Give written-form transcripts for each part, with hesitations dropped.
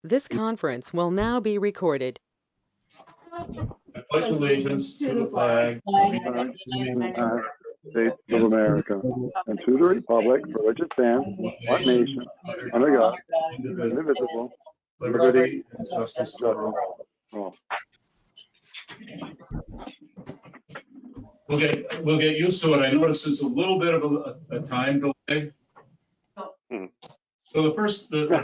This conference will now be recorded. I pledge allegiance to the flag of the United States of America, and to the republic for which it stands, one nation, under God, indivisible, liberty and justice for all. We'll get used to it. I notice there's a little bit of a time delay. So the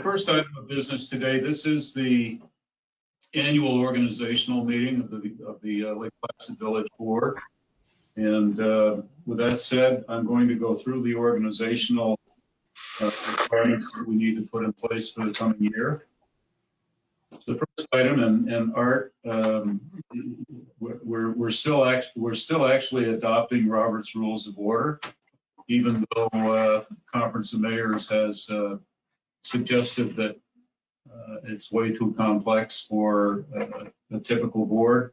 first item of business today, this is the annual organizational meeting of the Lake Placid Village Board. And with that said, I'm going to go through the organizational requirements that we need to put in place for the coming year. The first item, and Art, we're still actually adopting Robert's Rules of Order, even though Conference of Mayors has suggested that it's way too complex for a typical board.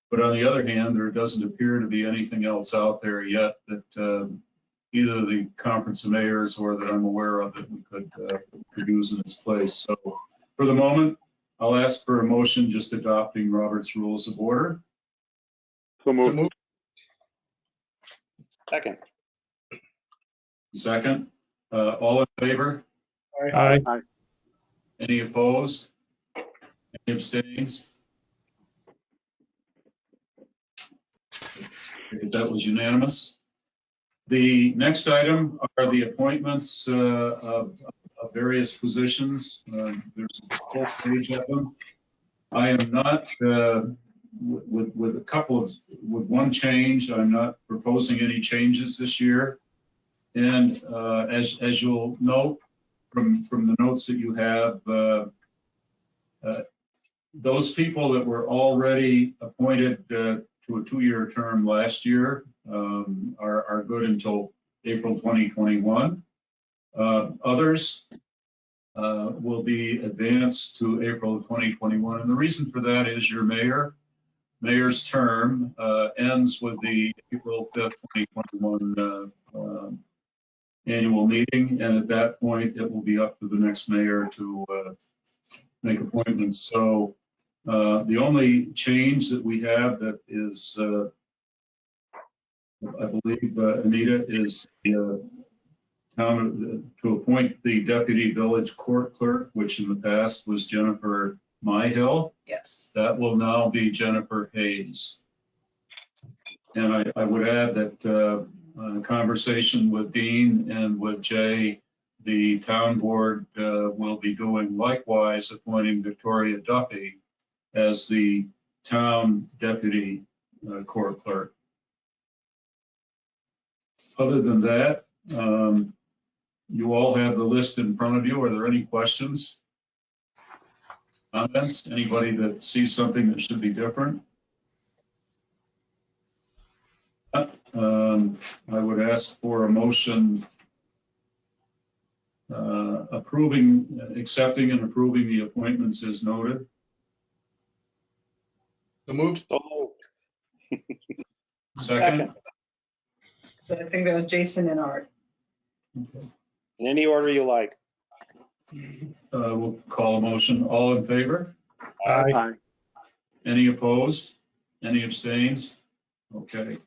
But on the other hand, there doesn't appear to be anything else out there yet that either the Conference of Mayors or that I'm aware of that we could use in its place. So for the moment, I'll ask for a motion just adopting Robert's Rules of Order. So moved. Second. Second. All in favor? Aye. Any opposed? Any abstains? That was unanimous. The next item are the appointments of various positions. There's a full page of them. I am not, with one change, I'm not proposing any changes this year. And as you'll note from the notes that you have, those people that were already appointed to a 2-year term last year are good until April 2021. Others will be advanced to April 2021. And the reason for that is your mayor's term ends with the April 5th, 2021 annual meeting. And at that point, it will be up to the next mayor to make appointments. So the only change that we have that is, I believe, Anita, is the town to appoint the deputy village court clerk, which in the past was Jennifer Myhill. Yes. That will now be Jennifer Hayes. And I would add that conversation with Dean and with Jay, the town board will be doing likewise appointing Victoria Duffy as the town deputy court clerk. Other than that, you all have the list in front of you. Are there any questions? Comments? Anybody that sees something that should be different? I would ask for a motion accepting and approving the appointments as noted. So moved. So moved. Second. I think that was Jason and Art. Okay. In any order you like. We'll call a motion. All in favor? Aye. Any opposed? Any abstains? Okay.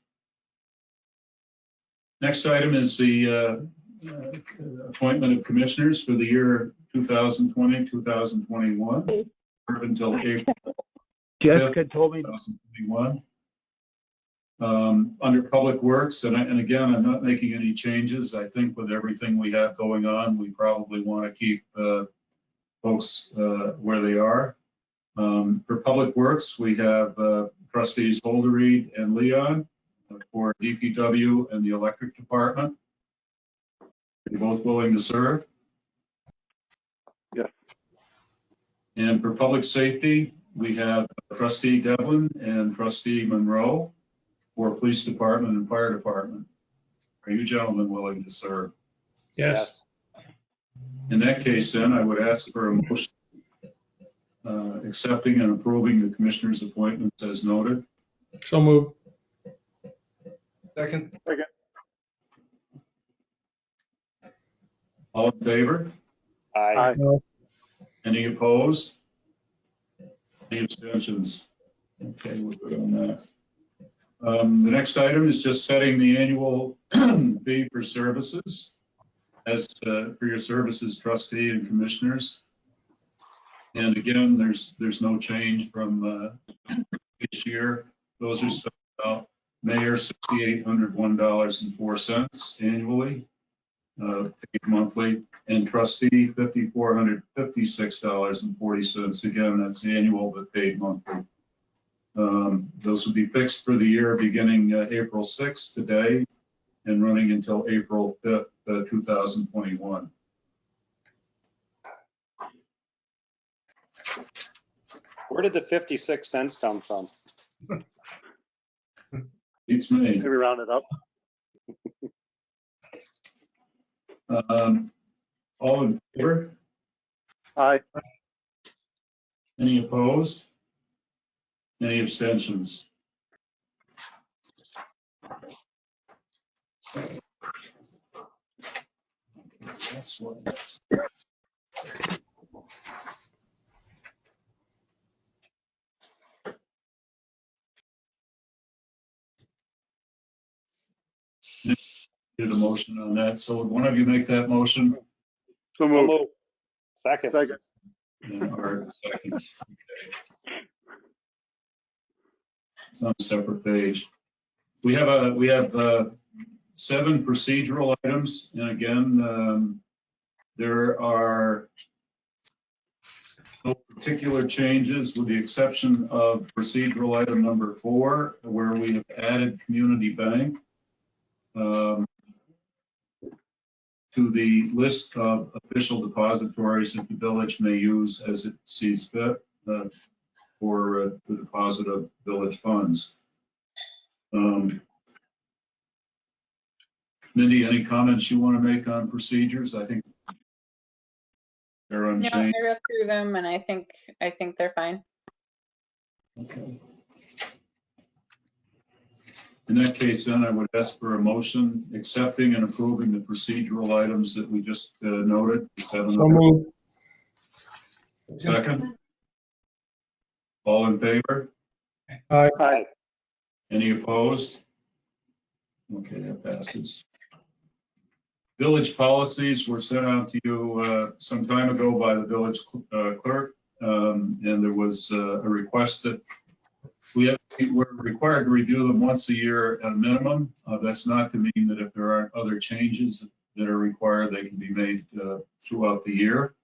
Next item is the appointment of commissioners for the year 2020, 2021, until April. Jessica told me. 2021. Under Public Works, and again, I'm not making any changes. I think with everything we have going on, we probably want to keep folks where they are. For Public Works, we have trustees Holderreed and Leon for DPW and the Electric Department. Are you both willing to serve? Yes. And for Public Safety, we have trustee Devlin and trustee Monroe for Police Department and Fire Department. Are you gentlemen willing to serve? Yes. In that case, then, I would ask for a motion accepting and approving the commissioners' appointments as noted. So moved. Second. All in favor? Aye. Any opposed? Any abstentions? Okay, we're good on that. The next item is just setting the annual fee for services as for your services trustee and commissioners. And again, there's no change from this year. Those are spelled out. Mayor, $6,801.04 annually, paid monthly, and trustee, $5,456.40. Again, that's annual but paid monthly. Those will be fixed for the year beginning April 6th today and running until April 5th, 2021. Where did the 56 cents come from? It's me. Maybe round it up. All in favor? Aye. Any opposed? Any abstentions? That's what that's. Did a motion on that. So would one of you make that motion? So So moved. moved. Second. Second. And Art seconds. Okay. It's on a separate page. We have 7 procedural items, and again, there are no particular changes with the exception of procedural item number 4, where we have added community bank to the list of official depositories that the village may use as it sees fit for the deposit of village funds. Mindy, any comments you want to make on procedures? I think they're No, unchanged. I read through them and I think they're fine. Okay. In that case, then I would ask for a motion accepting and approving the procedural items that we just noted. So moved. Second. All in favor? Aye. Aye. Any opposed? Okay, that passes. Village policies were sent out to you some time ago by the village clerk, and there was a request that we're required to review them once a year at a minimum. That's not to mean that if there aren't other changes that are required, they can be made throughout the year.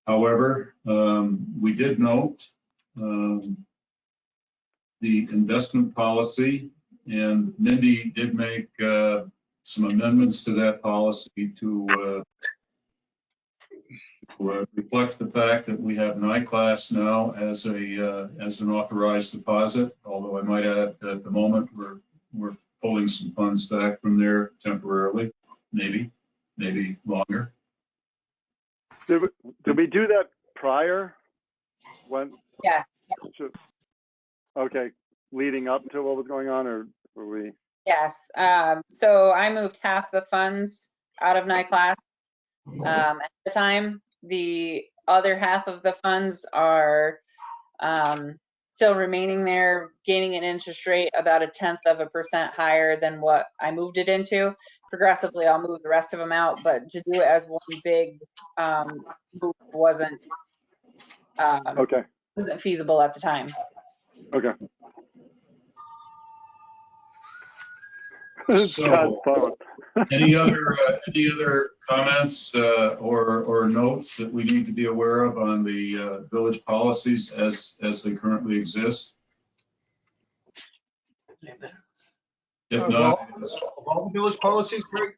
However, we did note the investment policy, and Mindy did make some amendments to that policy to reflect the fact that we have NICLAS now as an authorized deposit. Although I might add at the moment we're pulling some funds back from there temporarily, maybe longer. Did we do that prior? When? Yes. Okay, leading up to what was going on, or were we? Yes. So I moved half the funds out of NICLAS at the time. The other half of the funds are still remaining there, gaining an interest rate about 0.1% higher than what I moved it into. Progressively, I'll move the rest of them out, but to do it as one big move wasn't Okay. wasn't feasible at the time. Okay. So, any other comments or notes that we need to be aware of on the village policies as they currently exist? If not, All the village policies, Greg?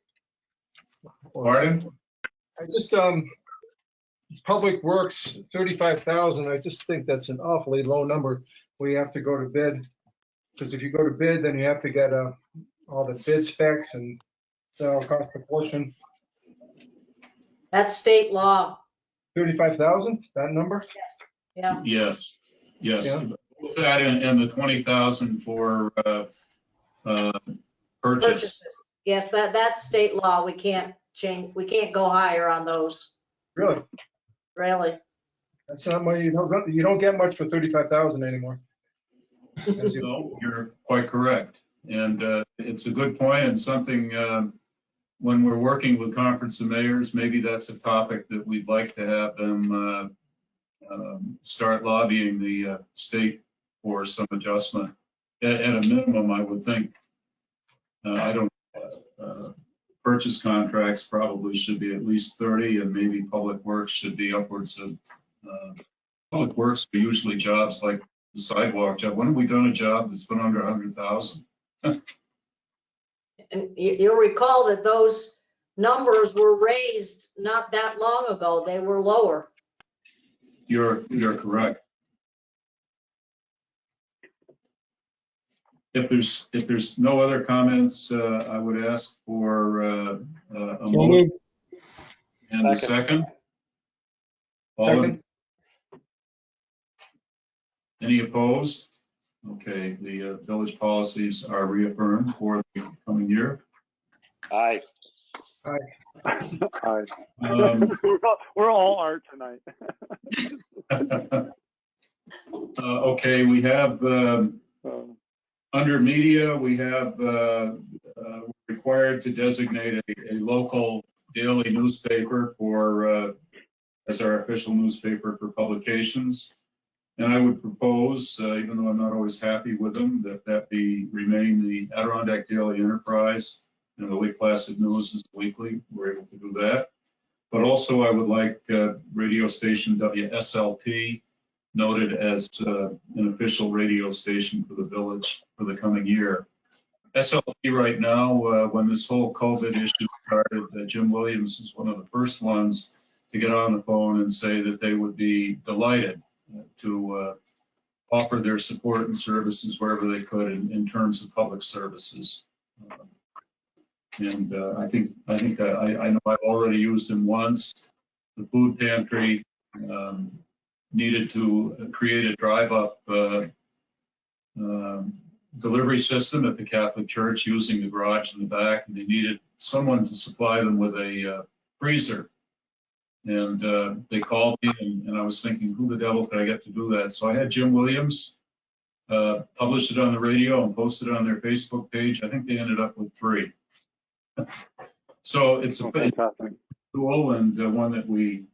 pardon? I just, Public Works, 35,000, I just think that's an awfully low number. We have to go to bid, because if you go to bid, then you have to get all the bid specs, and that'll cost a fortune. That's state law. 35,000, that number? Yeah. Yes. Yeah. With that and the 20,000 for purchase. Yes, that's state law. We can't change, we can't go higher on those, Really? really. That's not money, you don't get much for 35,000 anymore. As you- No, you're quite correct. And it's a good point and something, when we're working with Conference of Mayors, maybe that's a topic that we'd like to have them start lobbying the state for some adjustment. At a minimum, I would think, I don't, purchase contracts probably should be at least 30, and maybe public works should be upwards of, public works are usually jobs like the sidewalk job. When have we done a job that's been under 100,000? And you'll recall that those numbers were raised not that long ago. They were lower. You're correct. If there's no other comments, I would ask for a So motion moved. and a second. Second. Any opposed? Okay, the village policies are reaffirmed for the coming year. Aye. Aye. Um, We're all art tonight. Okay, we have, under media, we have required to designate a local daily newspaper for, as our official newspaper for publications. And I would propose, even though I'm not always happy with them, that remain the Adirondack Daily Enterprise, and the Lake Placid News is weekly. We're able to do that. But also I would like radio station WSLP noted as an official radio station for the village for the coming year. SLP right now, when this whole COVID issue started, Jim Williams was one of the first ones to get on the phone and say that they would be delighted to offer their support and services wherever they could in terms of public services. And I think that I know I've already used them once. The food pantry needed to create a drive-up delivery system at the Catholic Church using the garage in the back, and they needed someone to supply them with a freezer. And they called me, and I was thinking, who the devil could I get to do that? So I had Jim Williams publish it on the radio and post it on their Facebook page. I think they ended up with 3. So it's a Fantastic. tool, and one that we,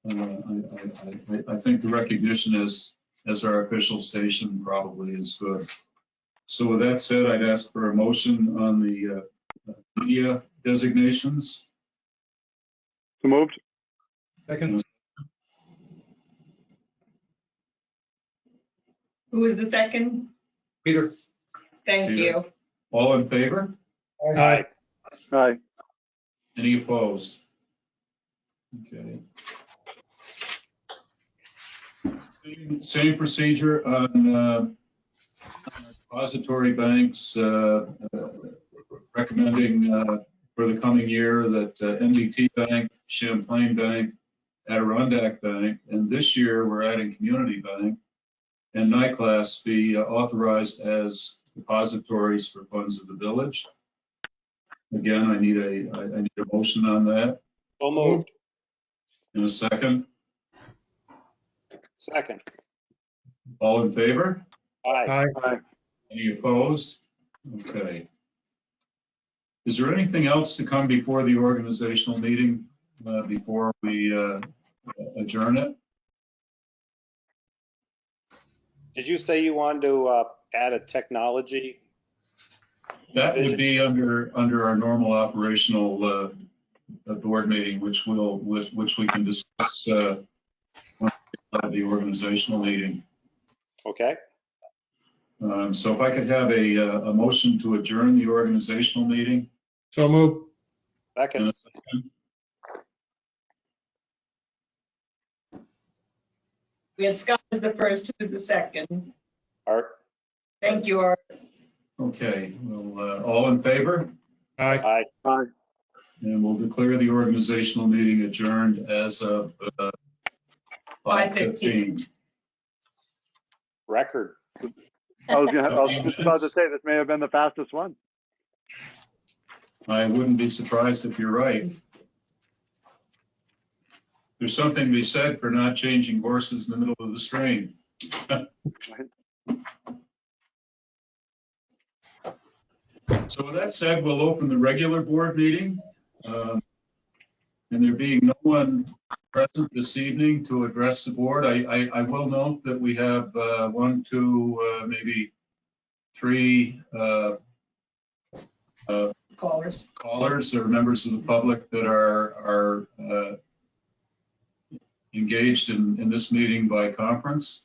I think the recognition as our official station probably is good. So with that said, I'd ask for a motion on the media designations. So moved. Second. Who was the second? Peter. Thank you. All in favor? Aye. Aye. Any opposed? Okay. Same procedure on depository banks, recommending for the coming year that NBT Bank, Champlain Bank, Adirondack Bank, and this year we're adding Community Bank and NICLAS be authorized as depositories for funds of the village. Again, I need a motion on that. So moved. In a second. Second. All in favor? Aye. Aye. Any opposed? Okay. Is there anything else to come before the organizational meeting before we adjourn it? Did you say you wanted to add a technology? That would be under our normal operational board meeting, which we can discuss when we have the organizational meeting. Okay. So if I could have a motion to adjourn the organizational meeting. So moved. In Second. a second. We had Scott as the first, who was the second? Art. Thank you, Art. Okay, well, all in favor? Aye. Aye. Aye. And we'll declare the organizational meeting adjourned as of 5:15. Record. I was just about to say, this may have been the fastest one. I wouldn't be surprised if you're right. There's something to be said for not changing horses in the middle of the stream. So with that said, we'll open the regular board meeting. And there being no one present this evening to address the board, I will note that we have one, two, maybe three callers or members of the public that are engaged in this meeting by conference.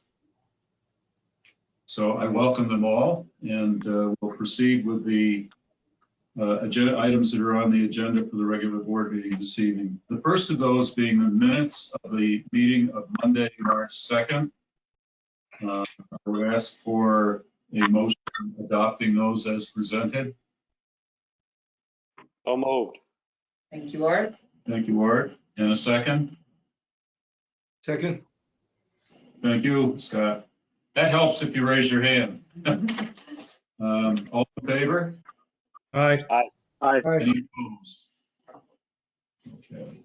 So I welcome them all, and we'll proceed with the agenda items that are on the agenda for the regular board meeting this evening. The first of those being the minutes of the meeting of Monday, March 2nd. I would ask for a motion adopting those as presented. So moved. Thank you, Art. Thank you, Art. And a second? Second. Thank you, Scott. That helps if you raise your hand. All in favor? Aye. Aye. Any opposed? Okay.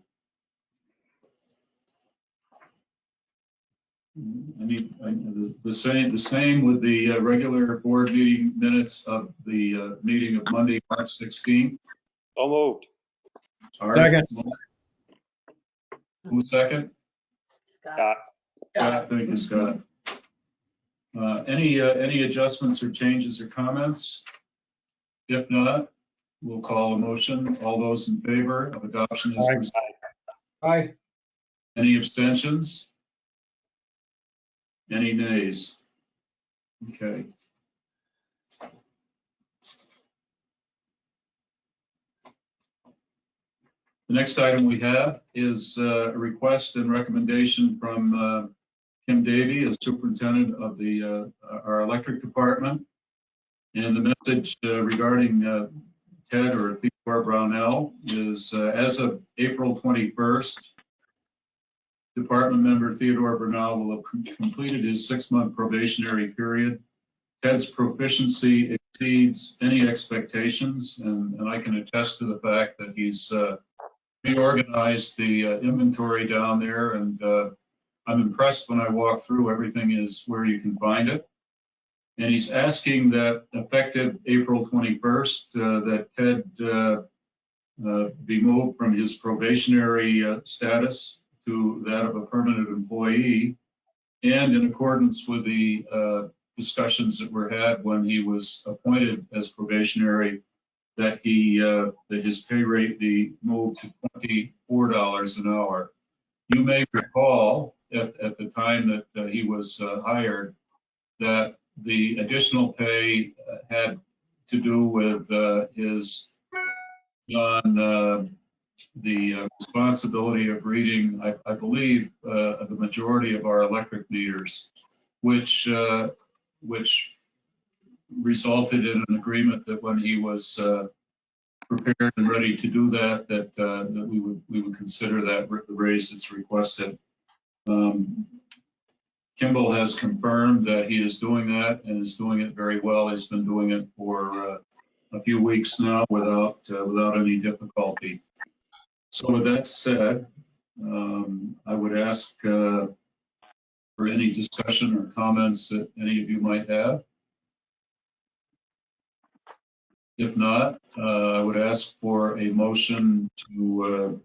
The same with the regular board meeting minutes of the meeting of Monday, March 16th. So moved. Art? Second. Who's second? Scott. Scott, thank you, Scott. Any adjustments or changes or comments? If not, we'll call a motion. All those in favor of adoption as Aye. presented? Aye. Any abstentions? Any nays? Okay. The next item we have is a request and recommendation from Kim Davey as superintendent of our electric department. And the message regarding Ted or Theodore Brownell is as of April 21st, department member Theodore Brownell will have completed his 6-month probationary period. Ted's proficiency exceeds any expectations, and I can attest to the fact that he's reorganized the inventory down there, and I'm impressed when I walk through. Everything is where you can find it. And he's asking that effective April 21st, that Ted be moved from his probationary status to that of a permanent employee, and in accordance with the discussions that were had when he was appointed as probationary, that his pay rate be moved to $24 an hour. You may recall at the time that he was hired that the additional pay had to do with his on the responsibility of reading, I believe, the majority of our electric meters, which resulted in an agreement that when he was prepared and ready to do that, that we would consider that the raise that's requested. Kimball has confirmed that he is doing that and is doing it very well. He's been doing it for a few weeks now without any difficulty. So with that said, I would ask for any discussion or comments that any of you might have. If not, I would ask for a motion to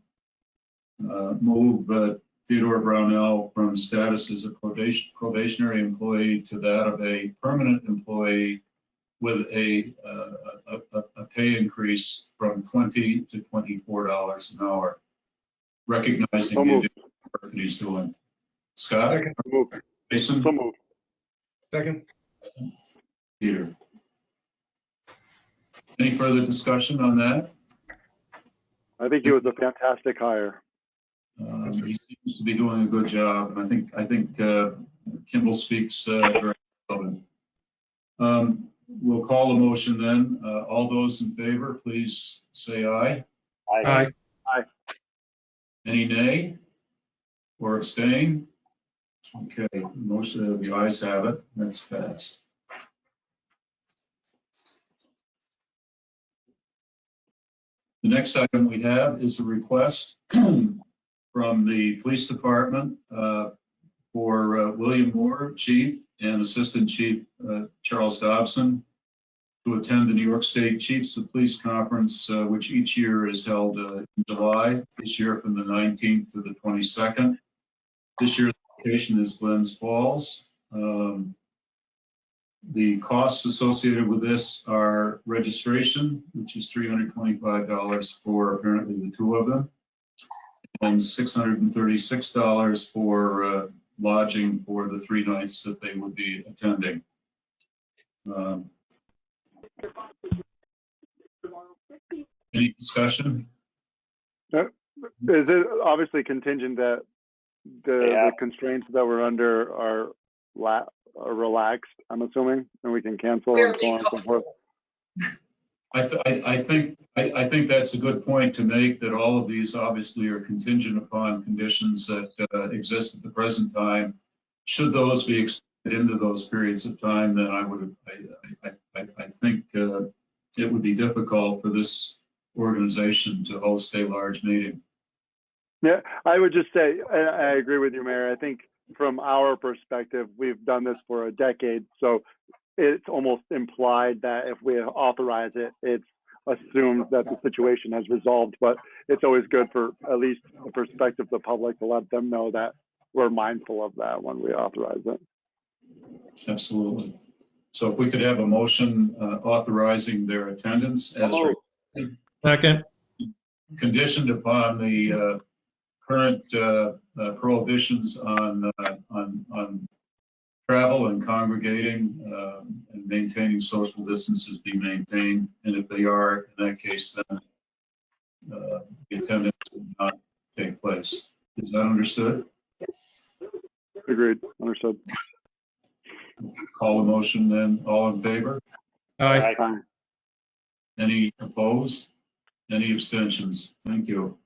move Theodore Brownell from status as a probationary employee to that of a permanent employee with a pay increase from $20 to $24 an hour, recognizing the additional work that he's doing. Scott? Second. Jason? So moved. Second. Peter? Any further discussion on that? I think he was a fantastic hire. He seems to be doing a good job, and I think Kimball speaks very well. We'll call the motion then. All those in favor, please say aye. Aye. Any nay or abstain? Okay, most of the ayes have it. That's passed. The next item we have is a request from the police department for William Moore, Chief, and Assistant Chief Charles Dobson to attend the New York State Chiefs of Police Conference, which each year is held in July, this year from the 19th to the 22nd. This year's location is Glens Falls. The costs associated with this are registration, which is $325 for apparently the two of them, and $636 for lodging for the 3 nights that they would be attending. Any discussion? Is it obviously contingent that the constraints that we're under are relaxed, I'm assuming, and we can cancel and so on and so forth? I think that's a good point to make, that all of these obviously are contingent upon conditions that exist at the present time. Should those be extended into those periods of time, then I think it would be difficult for this organization to host a large meeting. Yeah, I would just say, I agree with you, Mayor. I think from our perspective, we've done this for a decade, so it's almost implied that if we authorize it, it's assumed that the situation has resolved, but it's always good for at least the perspective of the public to let them know that we're mindful of that when we authorize it. Absolutely. So if we could have a motion authorizing their attendance as Second. conditioned upon the current prohibitions on travel and congregating and maintaining social distances be maintained, and if they are, in that case, then the attendance would not take place. Is that understood? Yes. Agreed. Understood. Call the motion then. All in favor? Aye. Aye. Any opposed? Any abstentions? Thank you.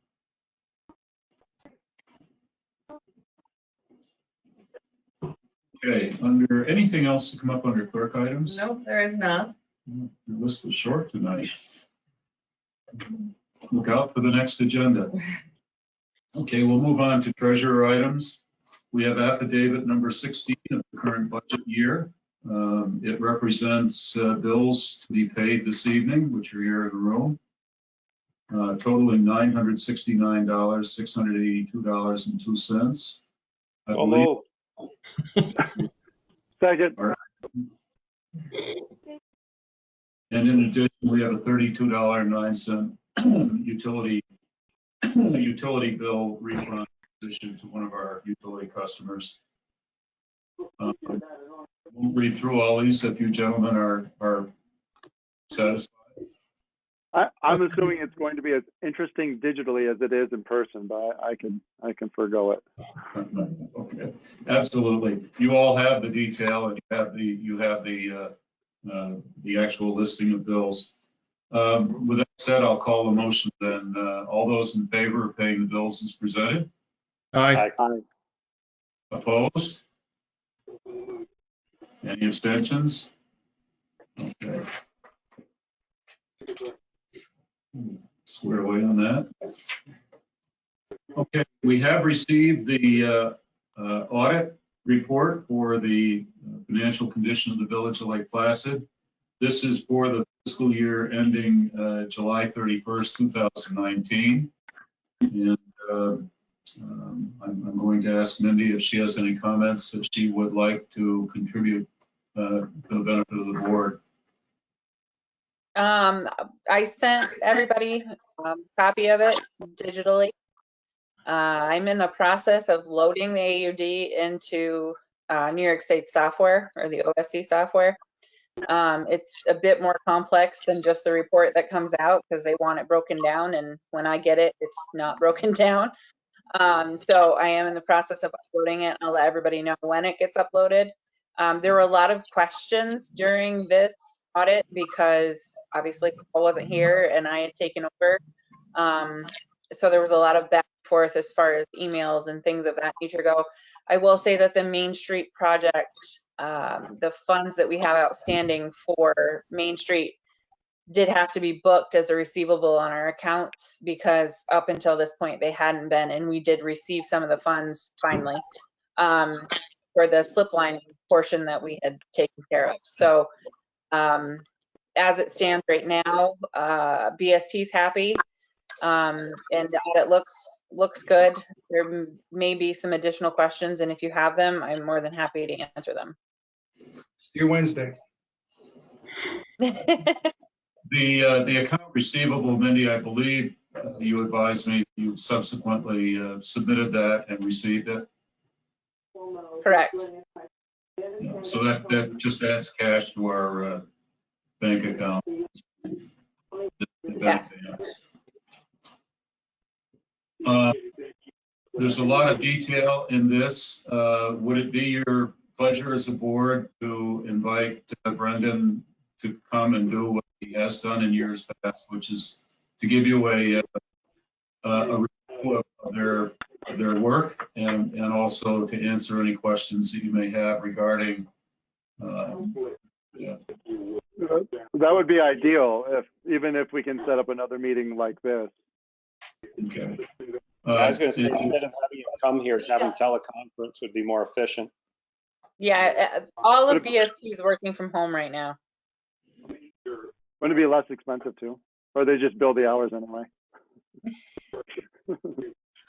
Okay, under anything else to come up under clerk items? No, there is not. The list was short tonight. Yes. Look out for the next agenda. Okay, we'll move on to treasurer items. We have affidavit number 16 of the current budget year. It represents bills to be paid this evening, which are here in the room, totaling $969,682.02. I believe. Second. And in addition, we have a $32.09 utility bill refund issued to one of our utility customers. We'll read through all these if you gentlemen are satisfied. I'm assuming it's going to be as interesting digitally as it is in person, but I can forgo it. Okay, absolutely. You all have the detail, and you have the actual listing of bills. With that said, I'll call the motion then. All those in favor of paying the bills as presented? Aye. Aye. Opposed? Any abstentions? Okay. Squared away on that. Okay, we have received the audit report for the financial condition of the Village of Lake Placid. This is for the fiscal year ending July 31st, 2019. And I'm going to ask Mindy if she has any comments that she would like to contribute to the benefit of the board. I sent everybody a copy of it digitally. I'm in the process of loading the AUD into New York State software, or the OSD software. It's a bit more complex than just the report that comes out, because they want it broken down, and when I get it, it's not broken down. So I am in the process of uploading it. I'll let everybody know when it gets uploaded. There were a lot of questions during this audit because obviously Paul wasn't here and I had taken over. So there was a lot of back and forth as far as emails and things of that nature go. I will say that the Main Street project, the funds that we have outstanding for Main Street, did have to be booked as a receivable on our accounts because up until this point they hadn't been, and we did receive some of the funds finally for the slip lining portion that we had taken care of. So as it stands right now, BST's happy, and the audit looks good. There may be some additional questions, and if you have them, I'm more than happy to answer them. See you Wednesday. The account receivable, Mindy, I believe you advised me you subsequently submitted that and received it. Correct. Yeah, so that just adds cash to our bank account. Yes. There's a lot of detail in this. Would it be your pleasure as a board to invite Brendan to come and do what he has done in years past, which is to give you a review of their work and also to answer any questions that you may have regarding yeah. That would be ideal, even if we can set up another meeting like this. Okay. I was going to say, instead of having him come here, having teleconference would be more efficient. Yeah, all of BST is working from home right now. Wouldn't it be less expensive too? Or they just bill the hours anyway?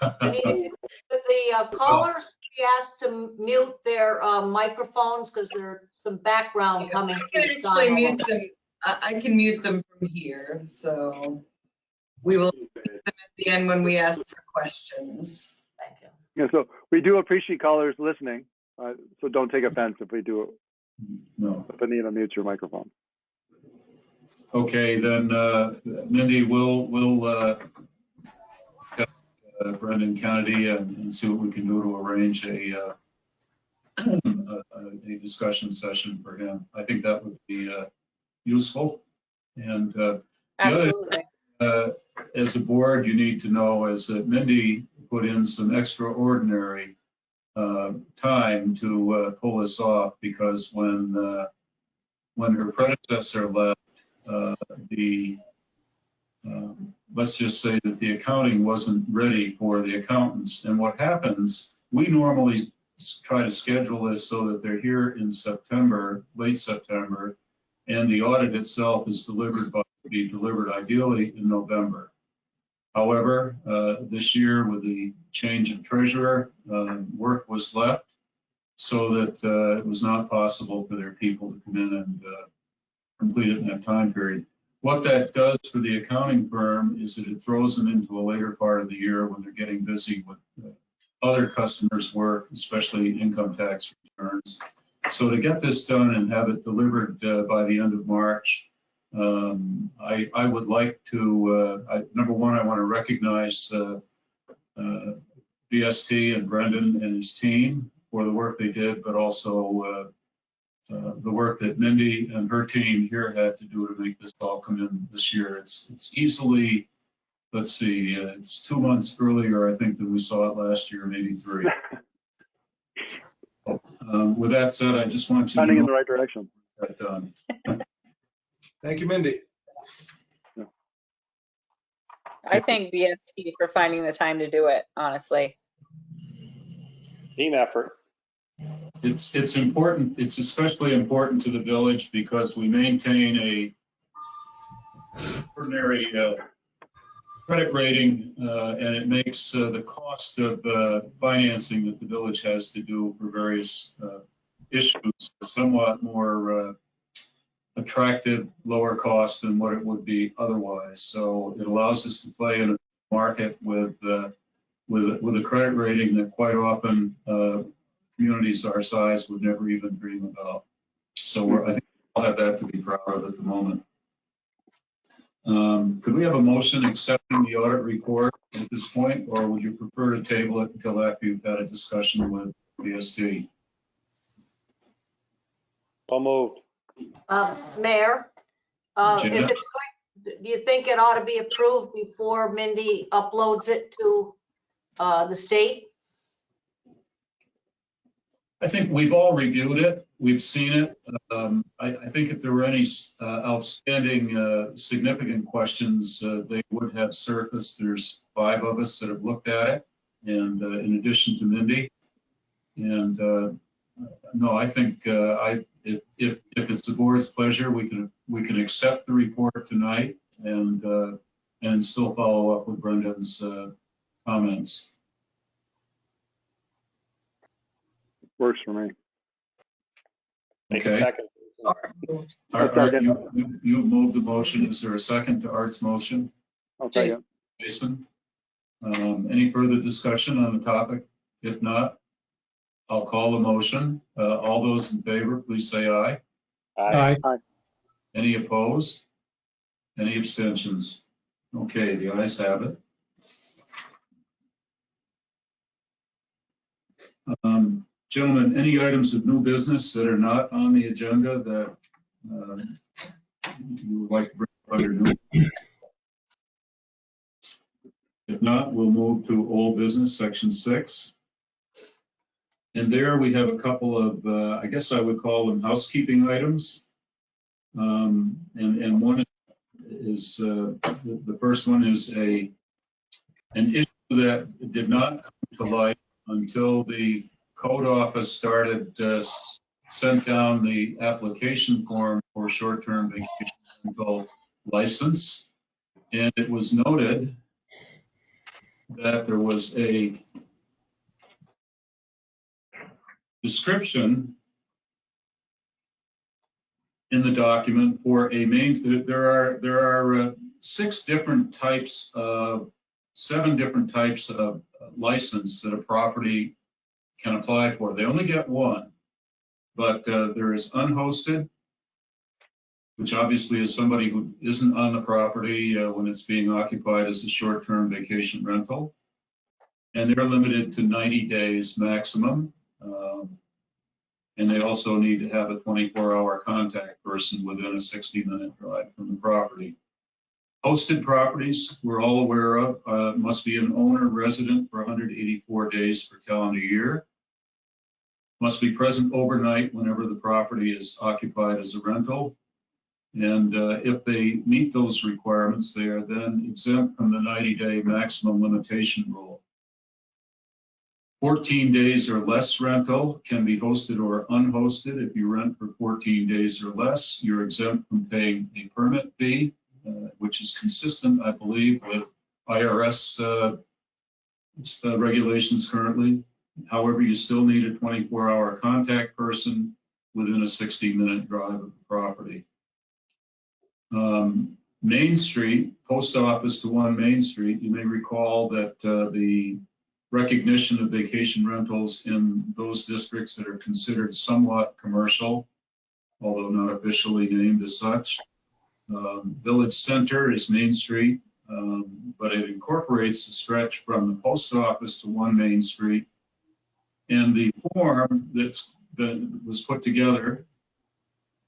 The callers be asked to mute their microphones because there's some background coming I through. can actually mute them. I can mute them from here. So we will mute them at the end when we ask for questions. Thank you. Yeah, so we do appreciate callers listening. So don't take offense if we do. No. If Anita mutes your microphone. Okay, then Mindy, we'll Brendan Kennedy and see what we can do to arrange a discussion session for him. I think that would be useful. And the other thing, as a board, you need to know is that Mindy put in some extraordinary time to pull this off, because when her predecessor left, let's just say that the accounting wasn't ready for the accountants. And what happens, we normally try to schedule this so that they're here in September, late September, and the audit itself is be delivered ideally in November. However, this year with the change of treasurer, work was left so that it was not possible for their people to come in and complete it in that time period. What that does for the accounting firm is that it throws them into a later part of the year when they're getting busy with other customers' work, especially income tax returns. So to get this done and have it delivered by the end of March, I would like to, number one, I want to recognize BST and Brendan and his team for the work they did, but also the work that Mindy and her team here had to do to make this all come in this year. It's easily, let's see, it's 2 months earlier, I think, than we saw it last year, maybe 3. With that said, I just want you to know in the right direction. That done. Thank you, Mindy. I thank BST for finding the time to do it, honestly. Team effort. It's important. It's especially important to the village because we maintain a ordinary credit rating, and it makes the cost of financing that the village has to do for various issues somewhat more attractive, lower cost than what it would be otherwise. So it allows us to play in a market with a credit rating that quite often communities our size would never even dream about. So I think we'll have that to be proud of at the moment. Could we have a motion accepting the audit report at this point, or would you prefer to table it until after you've had a discussion with BST? So moved. Mayor, if it's going, do you think it ought to be approved before Mindy uploads it to the state? I think we've all reviewed it. We've seen it. I think if there were any outstanding significant questions, they would have surfaced. There's 5 of us that have looked at it, and in addition to Mindy. And no, I think if it's the board's pleasure, we can accept the report tonight and still follow up with Brendan's comments. Works for me. Make a Okay. second. Art, you moved the motion. Is there a second to Art's motion? I'll second. Jason? Any further discussion on the topic? If not, I'll call the motion. All those in favor, please say aye. Aye. Aye. Any opposed? Any abstentions? Okay, the ayes have it. Gentlemen, any items of new business that are not on the agenda that you would like to bring up under new? If not, we'll move to old business, section 6. And there we have a couple of, I guess I would call them housekeeping items. And one is, the first one is an issue that did not come to light until the code office started sent down the application form for short-term vacation rental license. And it was noted that there was a description in the document for a mains. There are 7 different types of license that a property can apply for. They only get one, but there is unhosted, which obviously is somebody who isn't on the property when it's being occupied as a short-term vacation rental. And they're limited to 90 days maximum. And they also need to have a 24-hour contact person within a 60-minute drive from the property. Hosted properties, we're all aware of, must be an owner resident for 184 days per calendar year. Must be present overnight whenever the property is occupied as a rental. And if they meet those requirements, they are then exempt from the 90-day maximum limitation rule. 14 days or less rental can be hosted or unhosted. If you rent for 14 days or less, you're exempt from paying a permit fee, which is consistent, I believe, with IRS regulations currently. However, you still need a 24-hour contact person within a 60-minute drive of the property. Main Street, post office to 1 Main Street, you may recall that the recognition of vacation rentals in those districts that are considered somewhat commercial, although not officially named as such. Village Center is Main Street, but it incorporates the stretch from the post office to 1 Main Street. And the form that was put together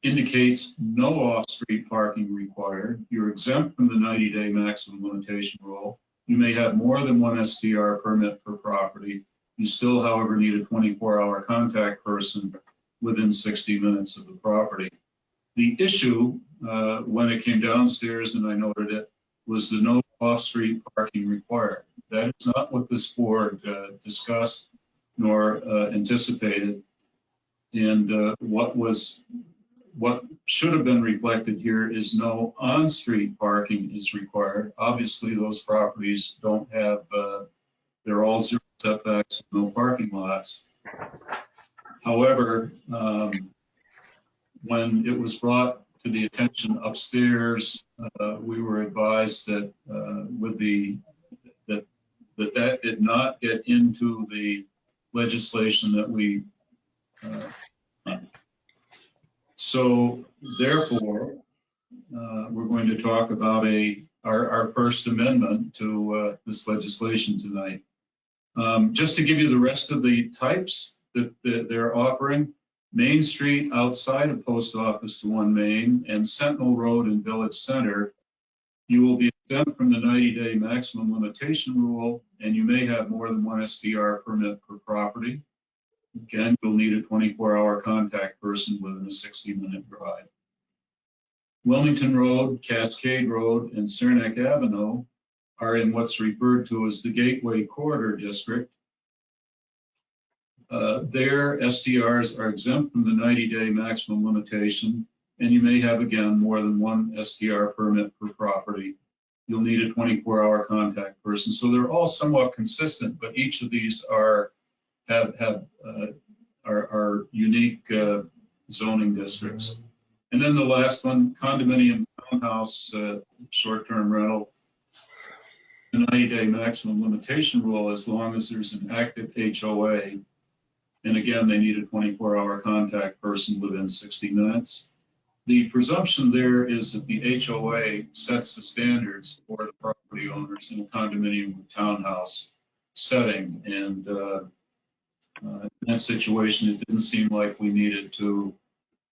indicates no off-street parking required. You're exempt from the 90-day maximum limitation rule. You may have more than 1 STR permit per property. You still, however, need a 24-hour contact person within 60 minutes of the property. The issue, when it came downstairs, and I noted it, was the no off-street parking required. That is not what this board discussed nor anticipated. And what should have been reflected here is no on-street parking is required. Obviously, those properties don't have, they're all 0 setbacks, no parking lots. However, when it was brought to the attention upstairs, we were advised that that did not get into the legislation that we so therefore, we're going to talk about our First Amendment to this legislation tonight. Just to give you the rest of the types that they're offering, Main Street outside of Post Office to 1 Main and Sentinel Road in Village Center, you will be exempt from the 90-day maximum limitation rule, and you may have more than 1 SDR permit per property. Again, you'll need a 24-hour contact person within a 60-minute drive. Wilmington Road, Cascade Road, and Saranac Avenue are in what's referred to as the Gateway Corridor District. Their STRs are exempt from the 90-day maximum limitation, and you may have, again, more than one STR permit per property. You'll need a 24-hour contact person. So they're all somewhat consistent, but each of these are unique zoning districts. And then the last one, condominium townhouse short-term rental, the 90-day maximum limitation rule as long as there's an active HOA. And again, they need a 24-hour contact person within 60 minutes. The presumption there is that the HOA sets the standards for the property owners in a condominium or townhouse setting. And in that situation, it didn't seem like we needed to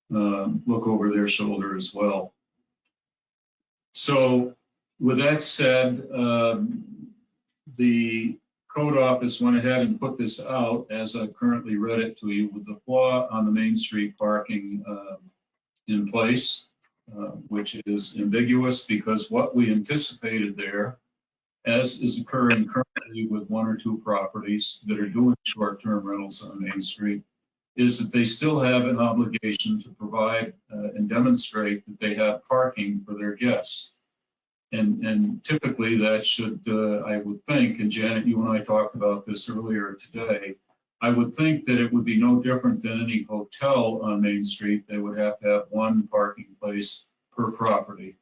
look over their shoulder as well. So with that said, the code office went ahead and put this out as I currently read it to you with the flaw on the Main Street parking in place, which is ambiguous because what we anticipated there, as is occurring currently with one or two properties that are doing short-term rentals on Main Street, is that they still have an obligation to provide and demonstrate that they have parking for their guests. And typically that should, I would think, and Janet, you and I talked about this earlier today, I would think that it would be no different than any hotel on Main Street. They would have to have one parking place per property.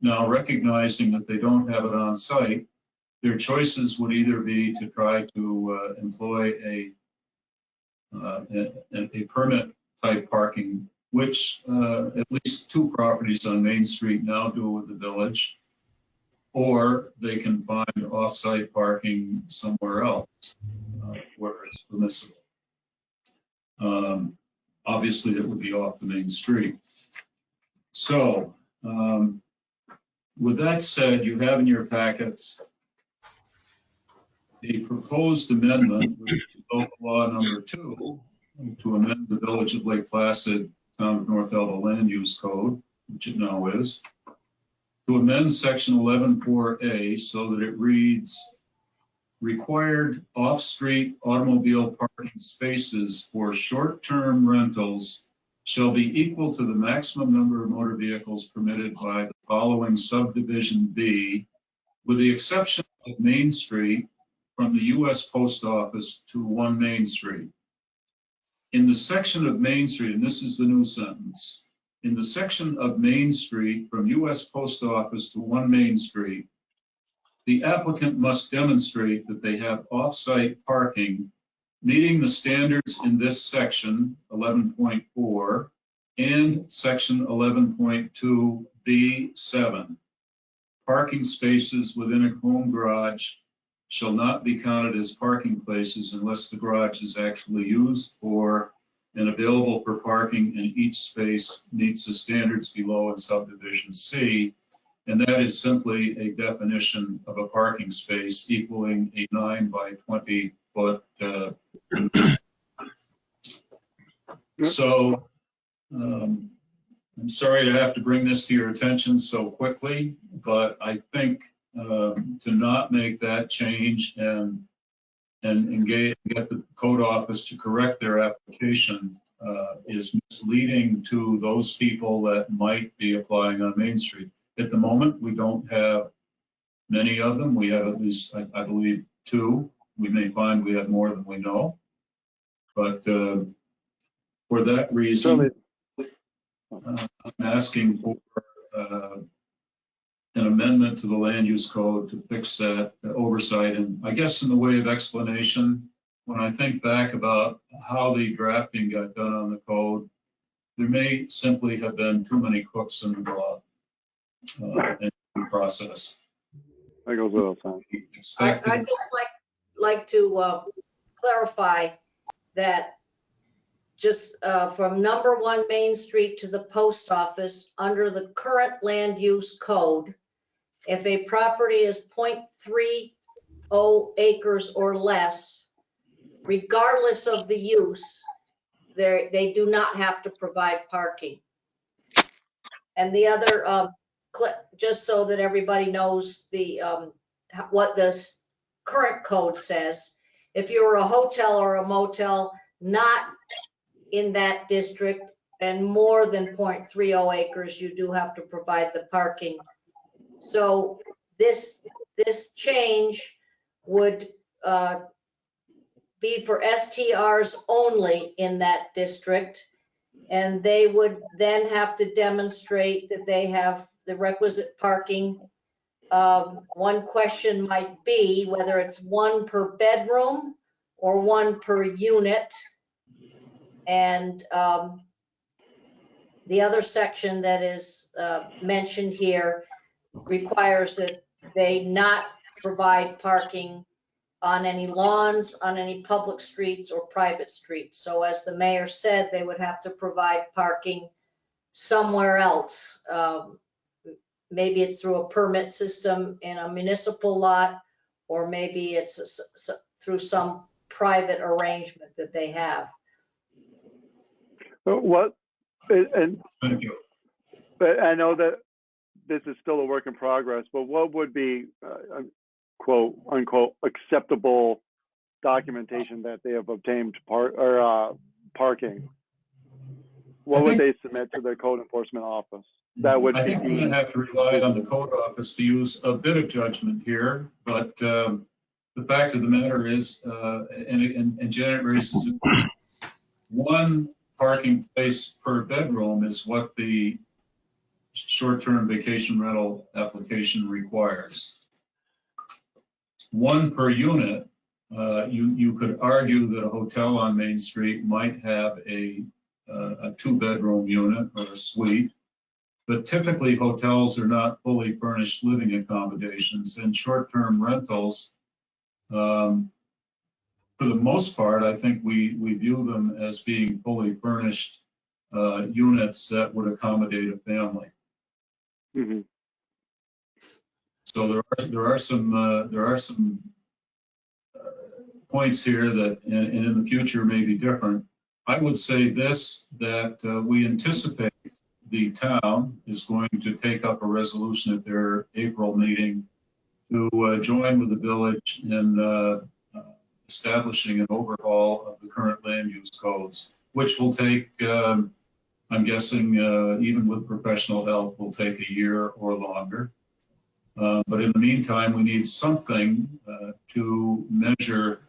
Now, recognizing that they don't have it on site, their choices would either be to try to employ a permit type parking, which at least two properties on Main Street now do with the village, or they can find off-site parking somewhere else where it's permissible. Obviously, it would be off the Main Street. So with that said, you have in your packets the proposed amendment, which is local law number 2, to amend the Village of Lake Placid, Town of North Elba Land Use Code, which it now is, to amend section 11.4a so that it reads, required off-street automobile parking spaces for short-term rentals shall be equal to the maximum number of motor vehicles permitted by the following subdivision B, with the exception of Main Street from the U.S. Post Office to 1 Main Street. In the section of Main Street, and this is the new sentence, in the section of Main Street from U.S. Post Office to 1 Main Street, the applicant must demonstrate that they have off-site parking meeting the standards in this section 11.4 and section 11.2B7. Parking spaces within a home garage shall not be counted as parking places unless the garage is actually used for and available for parking, and each space meets the standards below in subdivision C. And that is simply a definition of a parking space equaling a 9 by 20 foot. So I'm sorry to have to bring this to your attention so quickly, but I think to not make that change and get the code office to correct their application is misleading to those people that might be applying on Main Street. At the moment, we don't have many of them. We have at least, I believe, 2. We may find we have more than we know. But for that reason, I'm asking for an amendment to the land use code to fix that oversight. And I guess in the way of explanation, when I think back about how the drafting got done on the code, there may simply have been too many cooks in the broth in the process. That goes without saying. I'd just like to clarify that just from number 1 Main Street to the post office, under the current land use code, if a property is 0.30 acres or less, regardless of the use, they do not have to provide parking. And the other, just so that everybody knows what this current code says, if you're a hotel or a motel not in that district and more than 0.30 acres, you do have to provide the parking. So this change would be for STRs only in that district. And they would then have to demonstrate that they have the requisite parking. One question might be whether it's one per bedroom or one per unit. And the other section that is mentioned here requires that they not provide parking on any lawns, on any public streets or private streets. So as the mayor said, they would have to provide parking somewhere else. Maybe it's through a permit system in a municipal lot, or maybe it's through some private arrangement that they have. Thank you. But I know that this is still a work in progress, but what would be quote unquote acceptable documentation that they have obtained parking? What would they submit to the code enforcement office? That would I be think we're going to have to rely on the code office to use a bit of judgment here, but the fact of the matter is, and Janet raises it, one parking place per bedroom is what the short-term vacation rental application requires. One per unit, you could argue that a hotel on Main Street might have a 2-bedroom unit or a suite, but typically hotels are not fully furnished living accommodations, and short-term rentals, for the most part, I think we view them as being fully furnished units that would accommodate a family. Mm-hmm. So there are some points here that, and in the future may be different. I would say this, that we anticipate the town is going to take up a resolution at their April meeting to join with the village in establishing an overhaul of the current land use codes, which will take, I'm guessing, even with professional help, will take a year or longer. But in the meantime, we need something to measure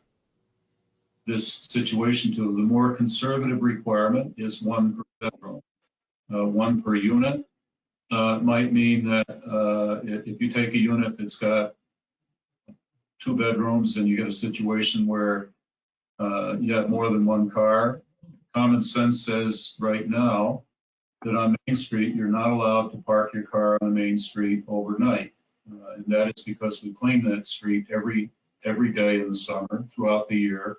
this situation to. The more conservative requirement is 1 per bedroom. 1 per unit might mean that if you take a unit that's got 2 bedrooms and you get a situation where you have more than 1 car, common sense says right now that on Main Street, you're not allowed to park your car on the Main Street overnight. And that is because we clean that street every day in the summer, throughout the year,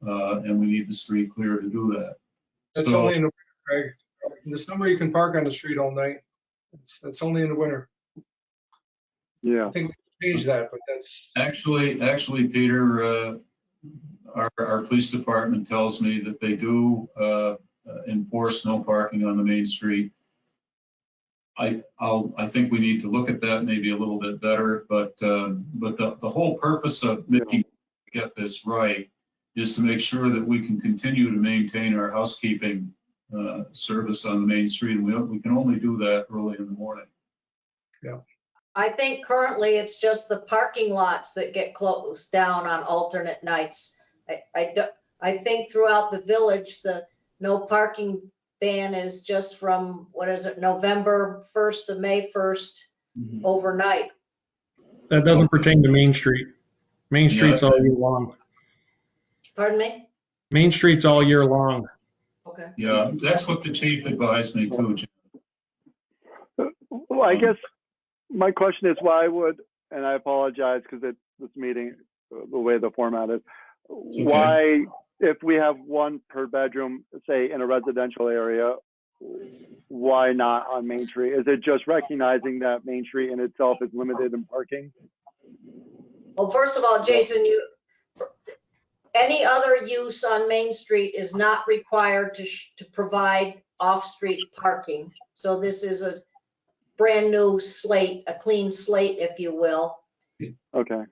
and we need the street clear to do that. That's only in the winter, Craig. In the summer, you can park on the street all night. That's only in the winter. Yeah. I think we change that, but that's. Actually, Peter, our police department tells me that they do enforce no parking on the Main Street. I think we need to look at that maybe a little bit better, but the whole purpose of making get this right is to make sure that we can continue to maintain our housekeeping service on the Main Street, and we can only do that early in the morning. Yeah. I think currently it's just the parking lots that get closed down on alternate nights. I think throughout the village, the no parking ban is just from, what is it, November 1st to May 1st overnight. That doesn't pertain to Main Street. Main Street's all year long. Pardon me? Main Street's all year long. Okay. Yeah, that's what the chief advised me too, Jim. Well, I guess my question is why would, and I apologize because this meeting, the way the format is, Okay. why, if we have 1 per bedroom, say in a residential area, why not on Main Street? Is it just recognizing that Main Street in itself is limited in parking? Well, first of all, Jason, Any other use on Main Street is not required to provide off-street parking. So this is a brand new slate, a clean slate, if you will. Okay,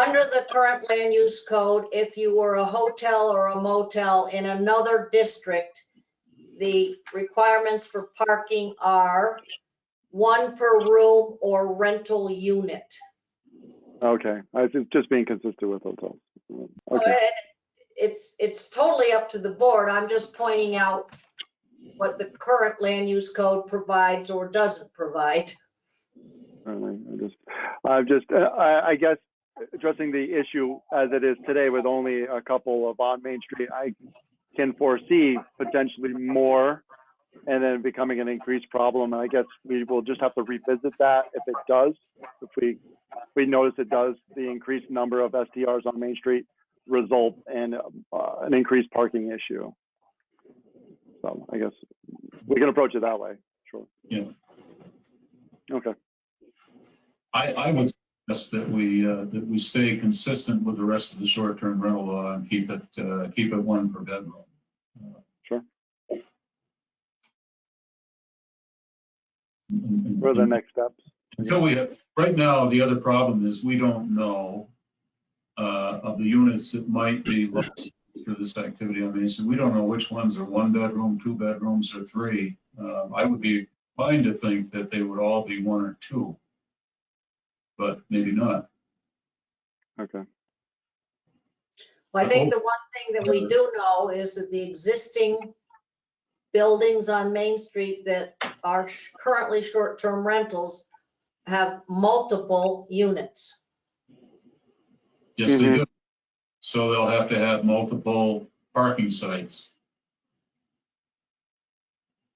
Under the current land use code, if you were a hotel or a motel in another district, the requirements for parking are 1 per room or rental unit. okay. I was just being consistent with hotels. Okay, It's totally up to the board. I'm just pointing out what the current land use code provides or doesn't provide. I guess addressing the issue as it is today with only a couple of on Main Street, I can foresee potentially more and then becoming an increased problem. And I guess we will just have to revisit that if it does. If we notice it does, the increased number of STRs on Main Street result in an increased parking issue. So I guess we can approach it that way. Sure. Yeah. Okay. I would suggest that we stay consistent with the rest of the short-term rental law and keep it 1 per bedroom. Sure. What are the next steps? Until we have, right now, the other problem is we don't know of the units that might be lost through this activity on Main Street. We don't know which ones are 1 bedroom, 2 bedrooms, or 3. I would be inclined to think that they would all be 1 or 2, but maybe not. Okay. Well, I think the one thing that we do know is that the existing buildings on Main Street that are currently short-term rentals have multiple units. Yes, they do. So they'll have to have multiple parking sites.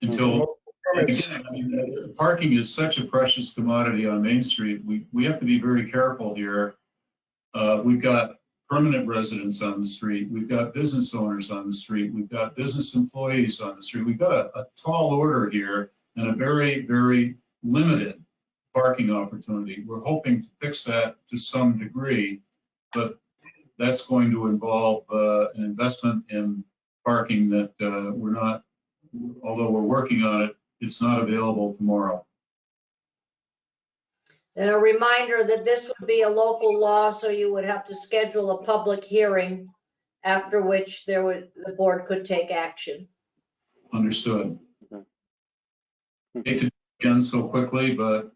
Until, again, I mean, parking is such a precious commodity on Main Street. We have to be very careful here. We've got permanent residents on the street. We've got business owners on the street. We've got business employees on the street. We've got a tall order here and a very, very limited parking opportunity. We're hoping to fix that to some degree, but that's going to involve an investment in parking that we're not, although we're working on it, it's not available tomorrow. And a reminder that this would be a local law, so you would have to schedule a public hearing after which the board could take action. Understood. Hate to do it again so quickly, but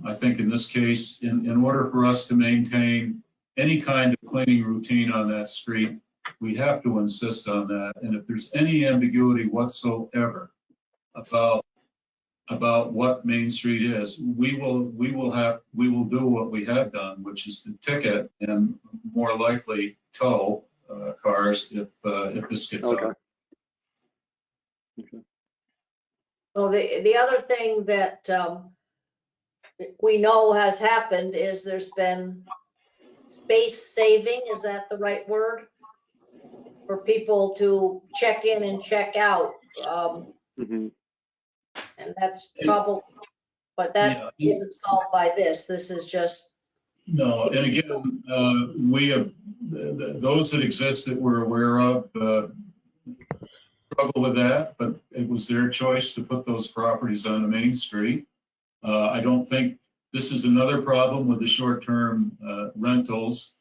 I think in this case, in order for us to maintain any kind of cleaning routine on that street, we have to insist on that. And if there's any ambiguity whatsoever about what Main Street is, we will do what we have done, which is to ticket and more likely tow cars if this gets out. Okay. Well, the other thing that we know has happened is there's been space saving, is that the right word? For people to check in and check out. And that's probably, but that isn't solved by this. This is just. No, and again, we have, those that exist that we're aware of struggle with that, but it was their choice to put those properties on the Main Street. I don't think this is another problem with the short-term rentals.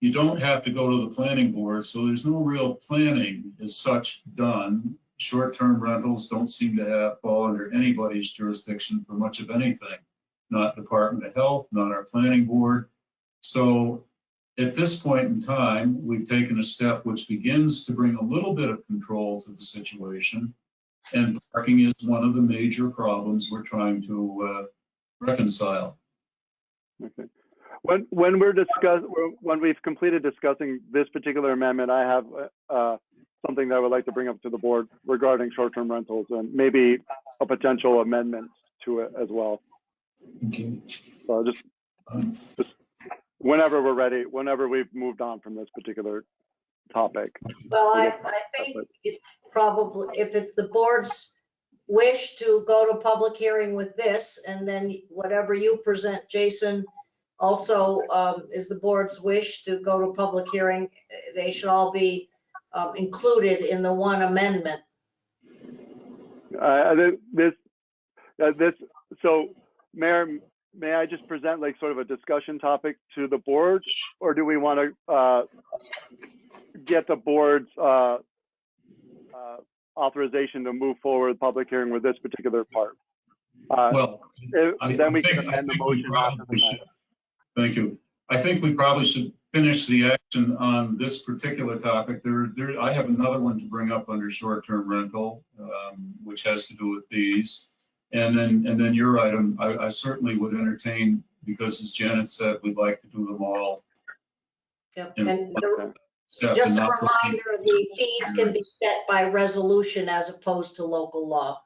You don't have to go to the planning board, so there's no real planning as such done. Short-term rentals don't seem to fall under anybody's jurisdiction for much of anything, not Department of Health, not our planning board. So at this point in time, we've taken a step which begins to bring a little bit of control to the situation. And parking is one of the major problems we're trying to reconcile. Okay. When we've completed discussing this particular amendment, I have something that I would like to bring up to the board regarding short-term rentals and maybe a potential amendment to it as well. Okay. So just whenever we're ready, whenever we've moved on from this particular topic. Well, I think it's probably, if it's the board's wish to go to public hearing with this, and then whatever you present, Jason, Also, is the board's wish to go to public hearing. They should all be included in the one amendment. So Mayor, may I just present like sort of a discussion topic to the board, or do we want to get the board's authorization to move forward with public hearing with this particular part? Well, Then we can amend the motion after the fact. Thank you. I think we probably should finish the action on this particular topic. I have another one to bring up under short-term rental, which has to do with these. And then your item, I certainly would entertain, because as Janet said, we'd like to do them all. Yep. And And step just and a not put- reminder, the fees can be set by resolution as opposed to local law.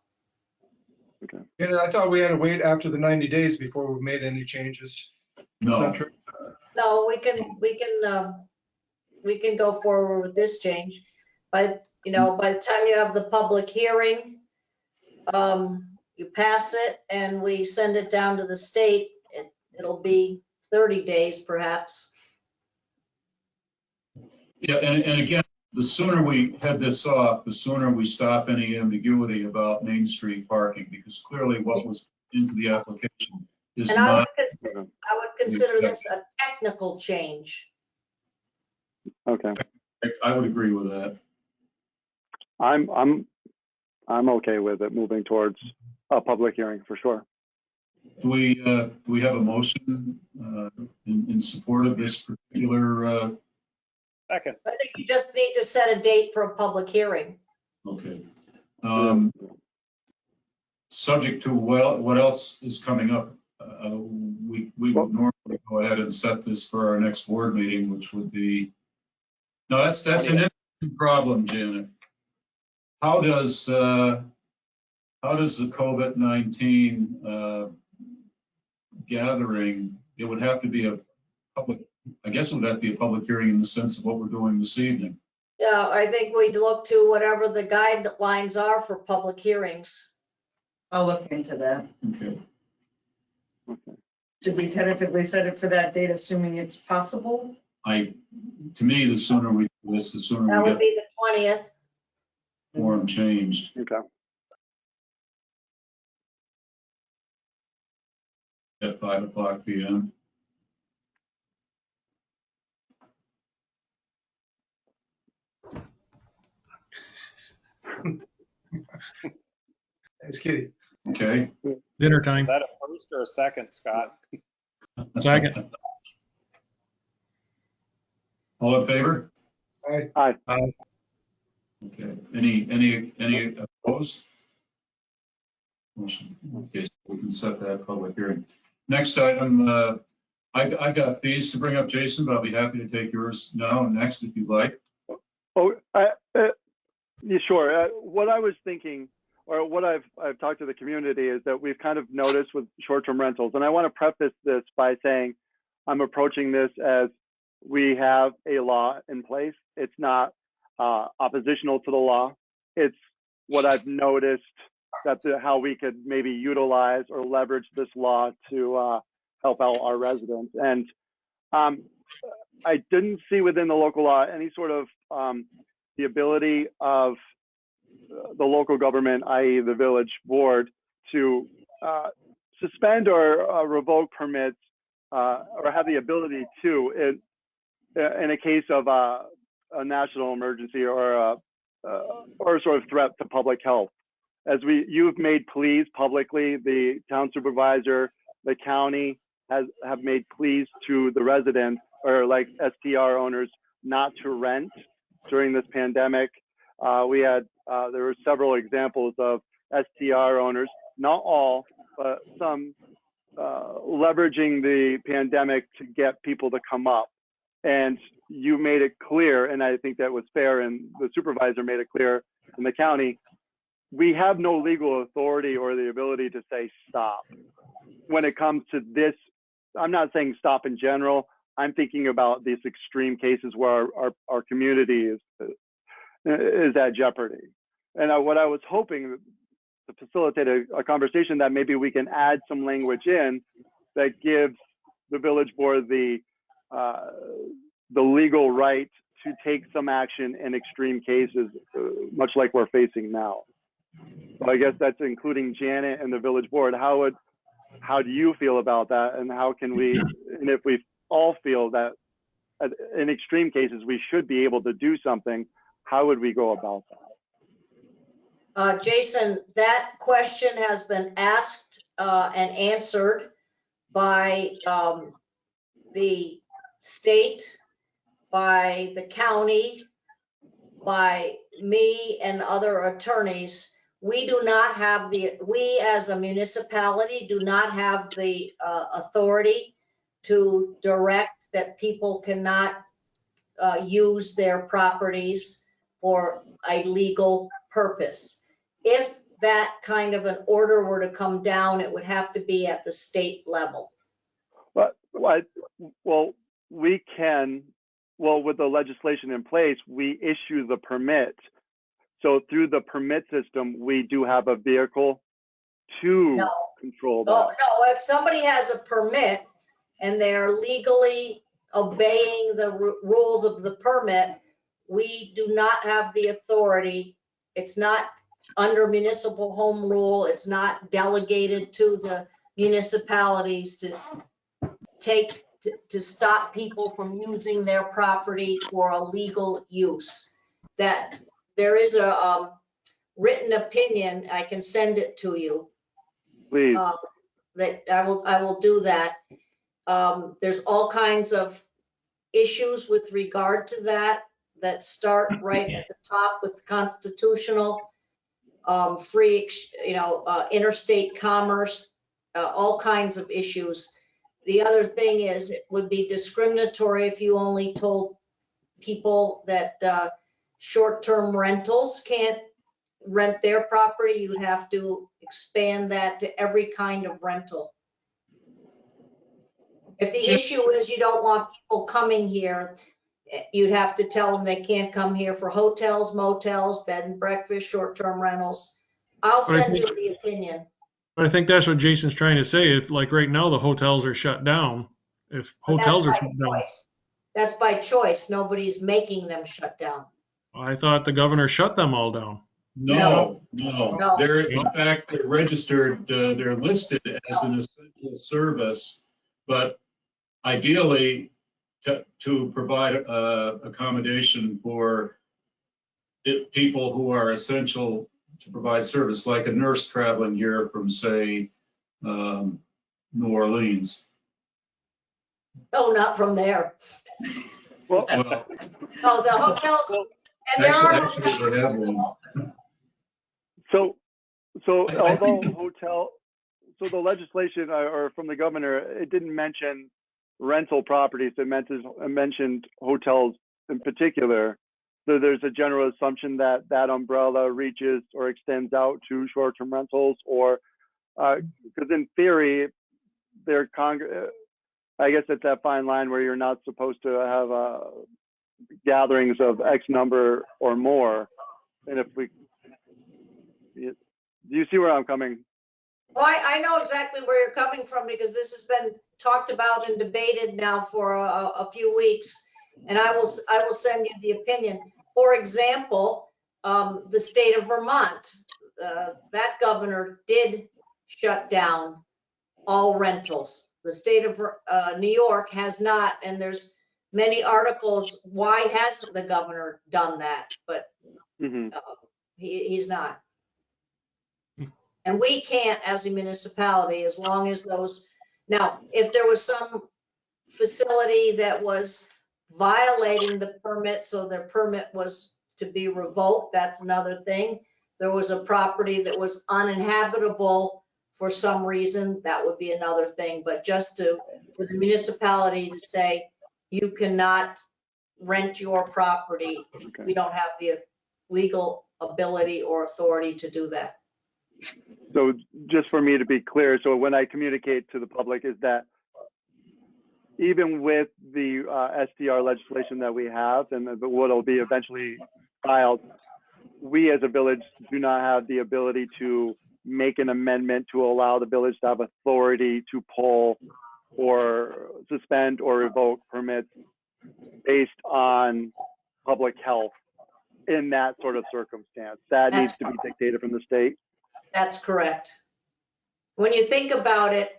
And I thought we had to wait after the 90 days before we made any changes. Is that No, true? No, we can go forward with this change. But, by the time you have the public hearing, you pass it and we send it down to the state, it'll be 30 days perhaps. yeah, and again, the sooner we head this off, the sooner we stop any ambiguity about Main Street parking, because clearly what was into the application is And I not. would consider this a technical change. Okay. I would agree with that. I'm okay with it moving towards a public hearing for sure. Do we have a motion in support of this particular? Second. I think you just need to set a date for a public hearing. Okay. Subject to what else is coming up, we would normally go ahead and set this for our next board meeting, which would be. No, that's an interesting problem, Janet. How does the COVID-19 gathering? It would have to be a public. I guess it would have to be a public hearing in the sense of what we're doing this evening. Yeah, I think we'd look to whatever the guidelines are for public hearings. I'll look into that. Okay. Should we tentatively set it for that date, assuming it's possible? To me, the sooner we do this, the sooner That we would get be the 20th. the quorum changed. Okay. At 5:00 p.m. Thanks, Kitty. Okay. Dinner Is time. that a first or a second, Scott? Second. All in favor? Aye. Okay. Any opposed? Motion. Okay, so we can set that public hearing. Next item, I got these to bring up, Jason, but I'll be happy to take yours now and next if you'd like. Oh, yeah, sure. What I was thinking, or what I've talked to the community, is that we've kind of noticed with short-term rentals, and I want to preface this by saying I'm approaching this as we have a law in place. It's not oppositional to the law. It's what I've noticed that's how we could maybe utilize or leverage this law to help out our residents. And I didn't see within the local law any sort of the ability of the local government, i.e. the village board, to suspend or revoke permits or have the ability to in a case of a national emergency or sort of threat to public health. As you've made pleas publicly, the town supervisor, the county have made pleas to the residents or like STR owners not to rent during this pandemic. There were several examples of STR owners, not all, but some leveraging the pandemic to get people to come up. And you made it clear, and I think that was fair, and the supervisor made it clear in the county, we have no legal authority or the ability to say stop. When it comes to this, I'm not saying stop in general. I'm thinking about these extreme cases where our community is at jeopardy. And what I was hoping to facilitate a conversation that maybe we can add some language in that gives the village board the legal right to take some action in extreme cases, much like we're facing now. So I guess that's including Janet and the village board. How do you feel about that? And how can we, and if we all feel that in extreme cases, we should be able to do something, how would we go about that? Jason, that question has been asked and answered by the state, by the county, by me and other attorneys. We as a municipality do not have the authority to direct that people cannot use their properties for a legal purpose. If that kind of an order were to come down, it would have to be at the state level. Well, we can, with the legislation in place, we issue the permit. So through the permit system, we do have a vehicle to control that. No, if somebody has a permit and they're legally obeying the rules of the permit, we do not have the authority. It's not under municipal home rule. It's not delegated to the municipalities to stop people from using their property for a legal use. That there is a written opinion, I can send it to you. Please. That I will do that. There's all kinds of issues with regard to that start right at the top with constitutional, free, interstate commerce, all kinds of issues. The other thing is it would be discriminatory if you only told people that short-term rentals can't rent their property. You'd have to expand that to every kind of rental. If the issue is you don't want people coming here, you'd have to tell them they can't come here for hotels, motels, bed and breakfast, short-term rentals. I'll send you the opinion. I think that's what Jason's trying to say. If like right now the hotels are shut down, if hotels are shut down. That's by choice. Nobody's making them shut down. I thought the governor shut them all down. No. No. In fact, they're registered, they're listed as an essential service, but ideally to provide accommodation for people who are essential to provide service, like a nurse traveling here from, say, New Orleans. No, not from there. Well, No, the hotels, and there are hotels. They have one. So although the legislation or from the governor, it didn't mention rental properties. It mentioned hotels in particular. So there's a general assumption that that umbrella reaches or extends out to short-term rentals, or because in theory, I guess it's that fine line where you're not supposed to have gatherings of X number or more. And if do you see where I'm coming? Well, I know exactly where you're coming from because this has been talked about and debated now for a few weeks, and I will send you the opinion. For example, the state of Vermont, that governor did shut down all rentals. The state of New York has not, and there's many articles, why hasn't the governor done that? But he's not. And we can't as a municipality, as long as those, now, if there was some facility that was violating the permit, so their permit was to be revoked, that's another thing. There was a property that was uninhabitable for some reason, that would be another thing. But just for the municipality to say, you cannot rent your property, we don't have the legal ability or authority to do that. So just for me to be clear, so when I communicate to the public is that even with the SDR legislation that we have and what will be eventually filed, we as a village do not have the ability to make an amendment to allow the village to have authority to pull or suspend or revoke permits based on public health in that sort of circumstance. That needs to be dictated from the state. That's correct. When you think about it,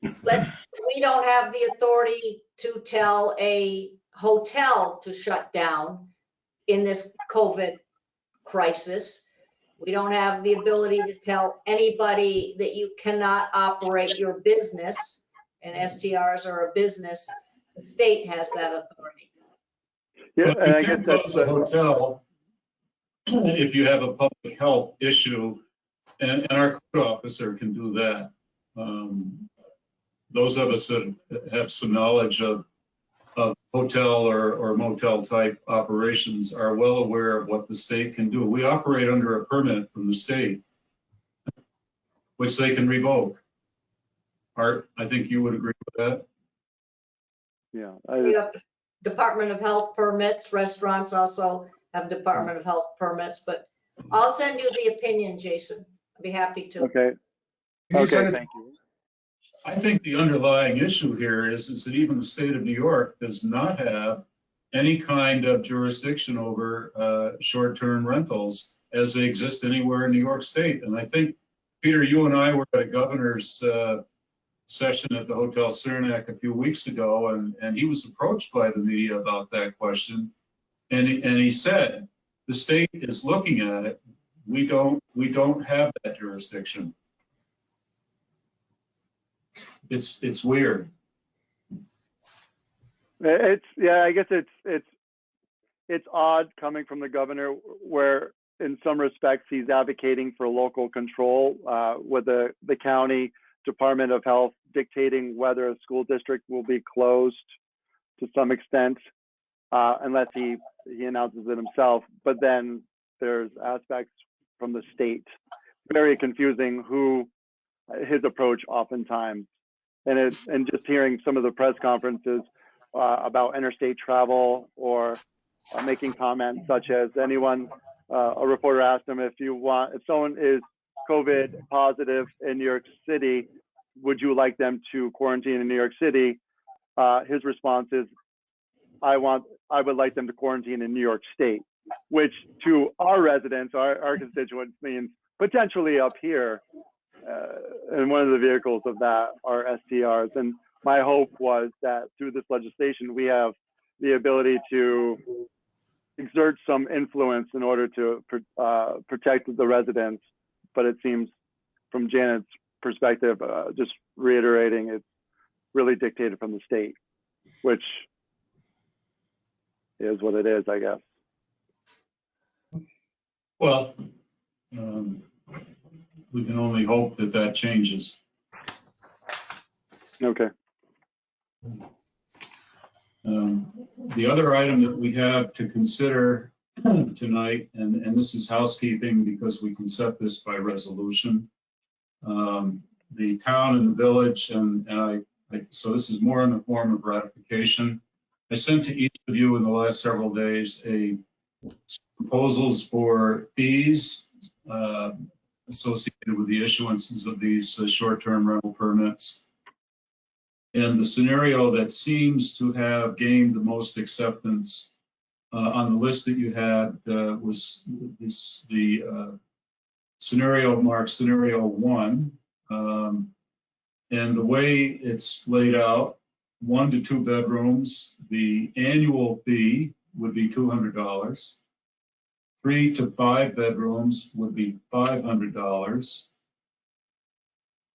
we don't have the authority to tell a hotel to shut down in this COVID crisis. We don't have the ability to tell anybody that you cannot operate your business, and STRs are a business. The state has that authority. Yeah, But and you I guess can that's close a hotel if you have a public health issue, and our code officer can do that. Those of us that have some knowledge of hotel or motel type operations are well aware of what the state can do. We operate under a permit from the state, which they can revoke. Art, I think you would agree with that. yeah. We have Department of Health permits. Restaurants also have Department of Health permits, but I'll send you the opinion, Jason. I'd be happy to. Okay. Can you send Okay. it- Thank you. I think the underlying issue here is that even the state of New York does not have any kind of jurisdiction over short-term rentals as they exist anywhere in New York State. And I think, Peter, you and I were at a governor's session at the Hotel Saranac a few weeks ago, and he was approached by the media about that question. And he said, the state is looking at it. We don't have that jurisdiction. It's weird. Yeah, I guess it's odd coming from the governor, where in some respects he's advocating for local control, with the county Department of Health dictating whether a school district will be closed to some extent, unless he announces it himself. But then there's aspects from the state, very confusing his approach oftentimes. And just hearing some of the press conferences about interstate travel, or making comments such as a reporter asked him, if someone is COVID positive in New York City, would you like them to quarantine in New York City? His response is, I would like them to quarantine in New York State, which to our residents, our constituents, means potentially up here. And one of the vehicles of that are STRs. And my hope was that through this legislation, we have the ability to exert some influence in order to protect the residents. But it seems, from Janet's perspective, just reiterating, it's really dictated from the state, which is what it is, I guess. Well, we can only hope that changes. Okay. The other item that we have to consider tonight, and this is housekeeping because we can set this by resolution. The town and the village, so this is more in the form of ratification. I sent to each of you in the last several days proposals for fees associated with the issuances of these short-term rental permits. And the scenario that seems to have gained the most acceptance on the list that you had was the scenario marked Scenario 1. And the way it's laid out, 1 to 2 bedrooms, the annual fee would be $200. 3 to 5 bedrooms would be $500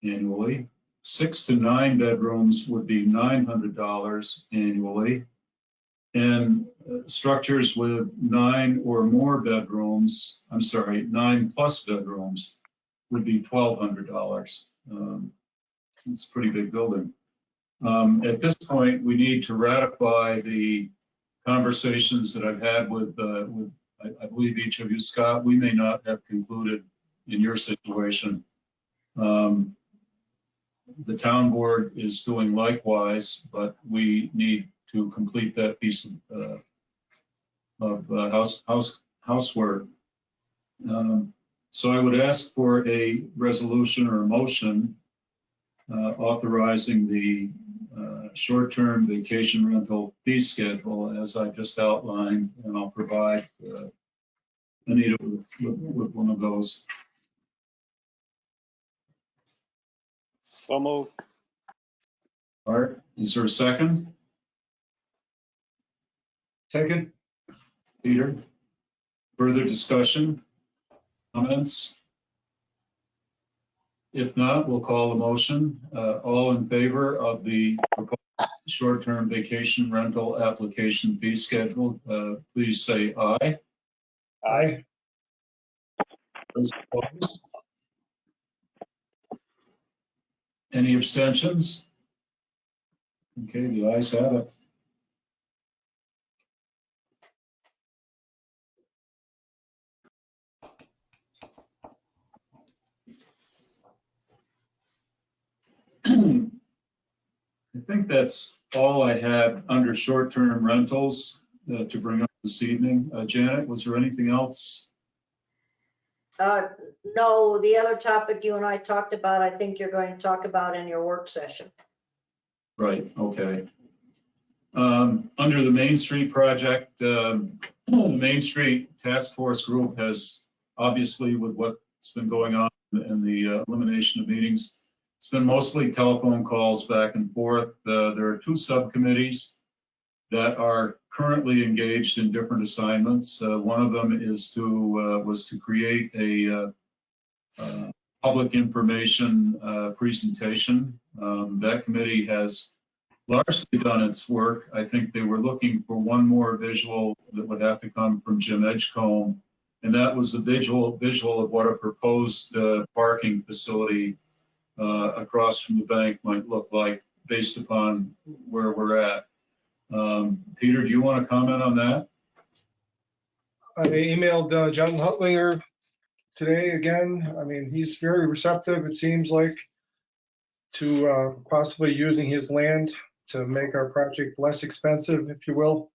annually. 6 to 9 bedrooms would be $900 annually. And structures with 9 or more bedrooms, 9 plus bedrooms, would be $1,200. It's a pretty big building. At this point, we need to ratify the conversations that I've had with I believe each of you. Scott, we may not have concluded in your situation. The town board is doing likewise, but we need to complete that piece of housework. So I would ask for a resolution or a motion authorizing the short-term vacation rental fee schedule as I just outlined, and I'll provide Anita with one of those. So moved. Art, is there a second? Second? Peter? Further discussion? Comments? If not, we'll call the motion. All in favor of the proposed short-term vacation rental application fee schedule, please say aye. Aye. Those opposed? Any abstentions? Okay, the ayes have it. I think that's all I had under short-term rentals to bring up this evening. Janet, was there anything else? No, the other topic you and I talked about, I think you're going to talk about in your work session. Right, okay. Under the Main Street project, the Main Street Task Force Group has, obviously with what's been going on in the elimination of meetings, it's been mostly telephone calls back and forth. There are two subcommittees that are currently engaged in different assignments. One of them is was to create a public information presentation. That committee has largely done its work. I think they were looking for one more visual that would have to come from Jim Edgecombe, and that was the visual of what a proposed parking facility across from the bank might look like based upon where we're at. Peter, do you want to comment on that? I emailed John Hutlinger today again. I mean, he's very receptive, it seems like, to possibly using his land to make our project less expensive, if you will.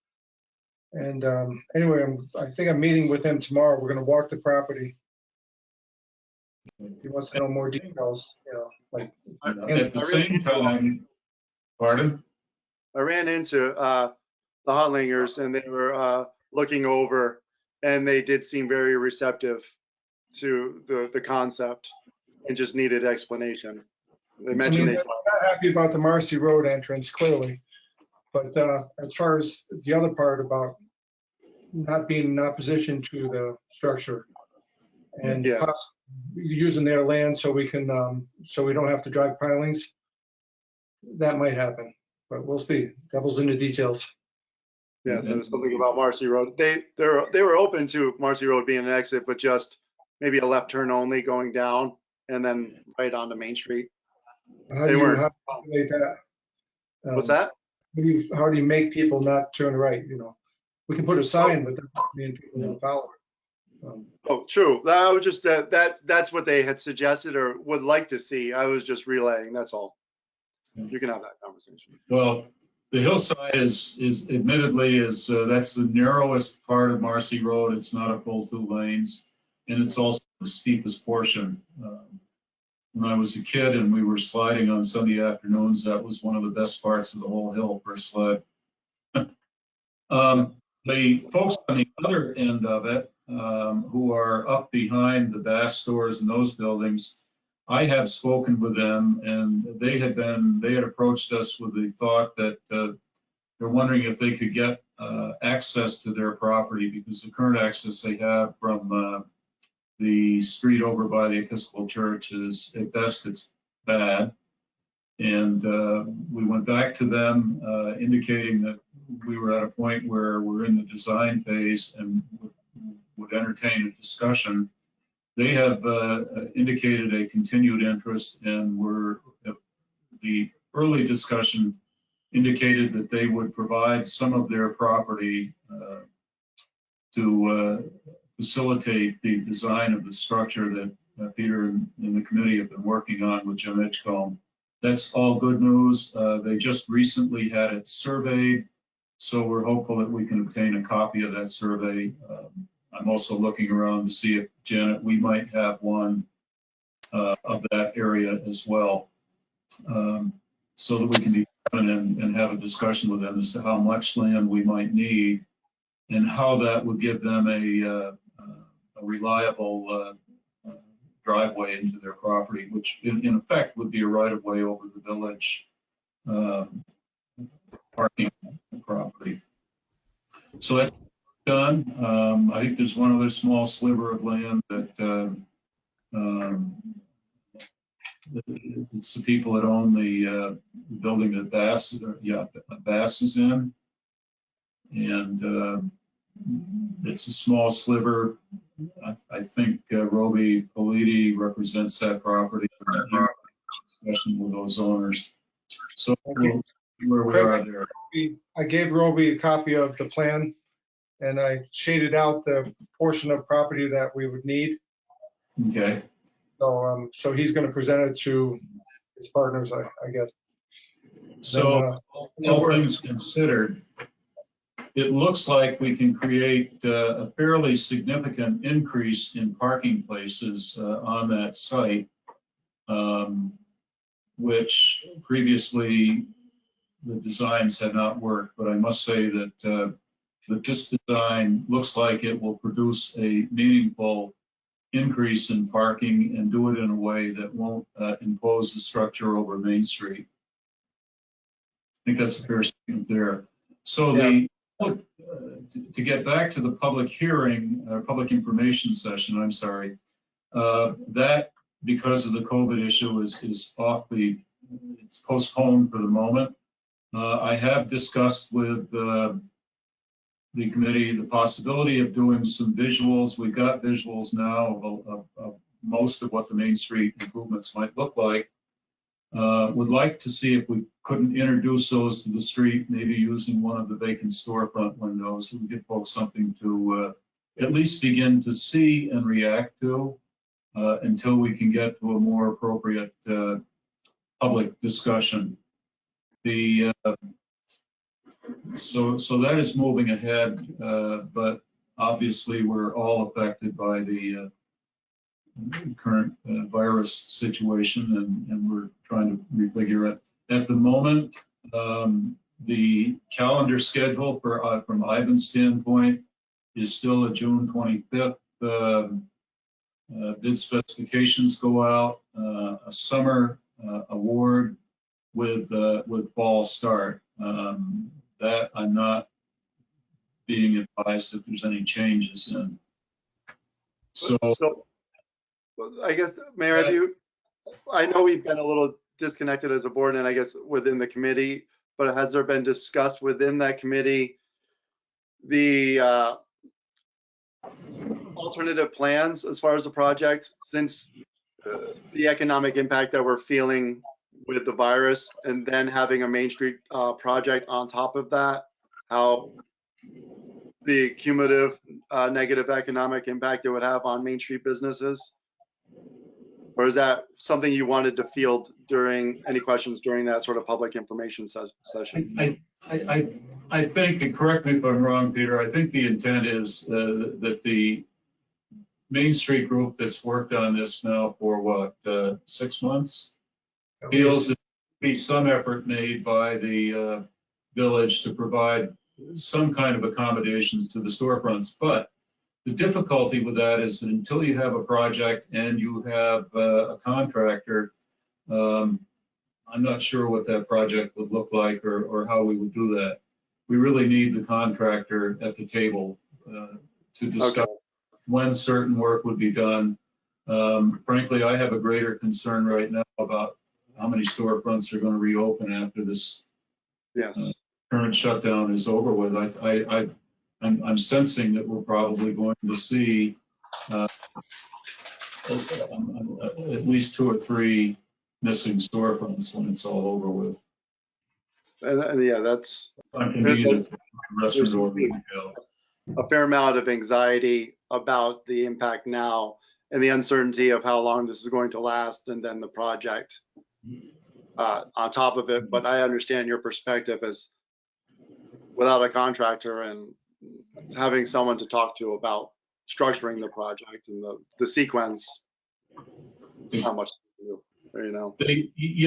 And anyway, I think I'm meeting with him tomorrow. We're going to walk the property. He wants to know more details, you know, like. At the same time, pardon? I ran into the Hotlingers and they were looking over, and they did seem very receptive to the concept and just needed explanation. They mentioned they're not happy about the Marcy Road entrance, clearly. But as far as the other part about not being in opposition to the structure and possibly using their land so we can, so we don't have to drive pilings, that might happen, but we'll see. Devil's in the details. Yeah, so there's something about Marcy Road. They were open to Marcy Road being an exit, but just maybe a left turn only going down and then right onto Main Street. How do you make that? What's that? How do you make people not turn right? You know, we can put a sign, but that doesn't mean people don't follow it. Oh, true. That was just that's what they had suggested or would like to see. I was just relaying. That's all. You can have that conversation. Well, the hillside is admittedly that's the narrowest part of Marcy Road. It's not a full 2 lanes, and it's also the steepest portion. When I was a kid and we were sliding on Sunday afternoons, that was one of the best parts of the whole hill for a sled. The folks on the other end of it, who are up behind the Bass stores and those buildings, I have spoken with them, and they had approached us with the thought that they're wondering if they could get access to their property, because the current access they have from the street over by the Episcopal Church is, at best, it's bad. And we went back to them indicating that we were at a point where we're in the design phase and would entertain a discussion. They have indicated a continued interest, and the early discussion indicated that they would provide some of their property to facilitate the design of the structure that Peter and the committee have been working on with Jim Edgecombe. That's all good news. They just recently had it surveyed, so we're hopeful that we can obtain a copy of that survey. I'm also looking around to see if, Janet, we might have one of that area as well. so that we can determine and have a discussion with them as to how much land we might need and how that would give them a reliable driveway into their property, which in effect would be a right of way over the village parking property. So that's done. I think there's one other small sliver of land that it's the people that own the building that Bass is in, and it's a small sliver. I think Roby Politi represents that property. Discussion with those owners. So where we are there. I gave Roby a copy of the plan, and I shaded out the portion of property that we would need. Okay. So he's going to present it to his partners, I guess. So all things considered, it looks like we can create a fairly significant increase in parking places on that site, which previously the designs had not worked. But I must say that this design looks like it will produce a meaningful increase in parking and do it in a way that won't impose the structure over Main Street. I think that's a fair statement there. So to get back to the public hearing, public information session, I'm sorry, that because of the COVID issue is it's postponed for the moment. I have discussed with the committee the possibility of doing some visuals. We've got visuals now of most of what the Main Street improvements might look like. Would like to see if we couldn't introduce those to the street, maybe using one of the vacant storefront windows, and give folks something to at least begin to see and react to until we can get to a more appropriate public discussion. So that is moving ahead, but obviously we're all affected by the current virus situation, and we're trying to refigure it. At the moment, the calendar schedule for from Ivan's standpoint is still a June 25th. Bid specifications go out, a summer award with fall start. That I'm not being advised if there's any changes in. So I guess, Mayor, I know we've been a little disconnected as a board and I guess within the committee, but has there been discussed within that committee the alternative plans as far as the project, since the economic impact that we're feeling with the virus, and then having a Main Street project on top of that, how the cumulative negative economic impact it would have on Main Street businesses? Or is that something you wanted to field during any questions during that sort of public information session? I think, and correct me if I'm wrong, Peter, I think the intent is that the Main Street group that's worked on this now for what, 6 months? Feels that there be some effort made by the village to provide some kind of accommodations to the storefronts. But the difficulty with that is that until you have a project and you have a contractor, I'm not sure what that project would look like or how we would do that. We really need the contractor at the table to discuss when certain work would be done. Frankly, I have a greater concern right now about how many storefronts are going to reopen after this current shutdown is over with. I'm sensing that we're probably going to see at least 2 or 3 missing storefronts when it's all over with. And yeah, that's there's a fair amount of anxiety about the impact now and the uncertainty of how long this is going to last, and then the project on top of it. But I understand your perspective as without a contractor and having someone to talk to about structuring the project and the sequence, how much to do. You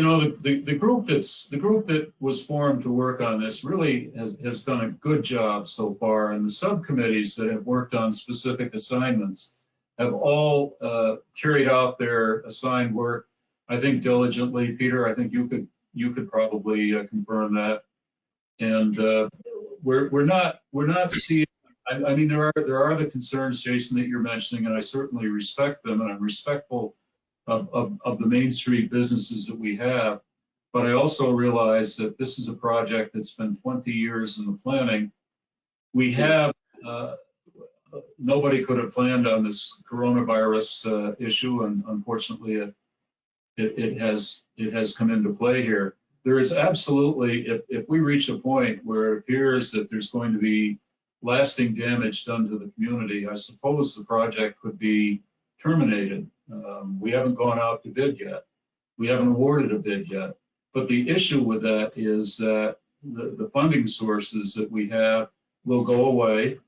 know, The group that was formed to work on this really has done a good job so far, and the subcommittees that have worked on specific assignments have all carried out their assigned work, I think, diligently. Peter, I think you could probably confirm that. And we're not seeing. I mean, there are the concerns, Jason, that you're mentioning, and I certainly respect them, and I'm respectful of the Main Street businesses that we have. But I also realize that this is a project that's been 20 years in the planning. We have, nobody could have planned on this coronavirus issue, and unfortunately it has come into play here. There is absolutely, if we reach a point where it appears that there's going to be lasting damage done to the community, I suppose the project could be terminated. We haven't gone out to bid yet. We haven't awarded a bid yet. But the issue with that is that the funding sources that we have will go away.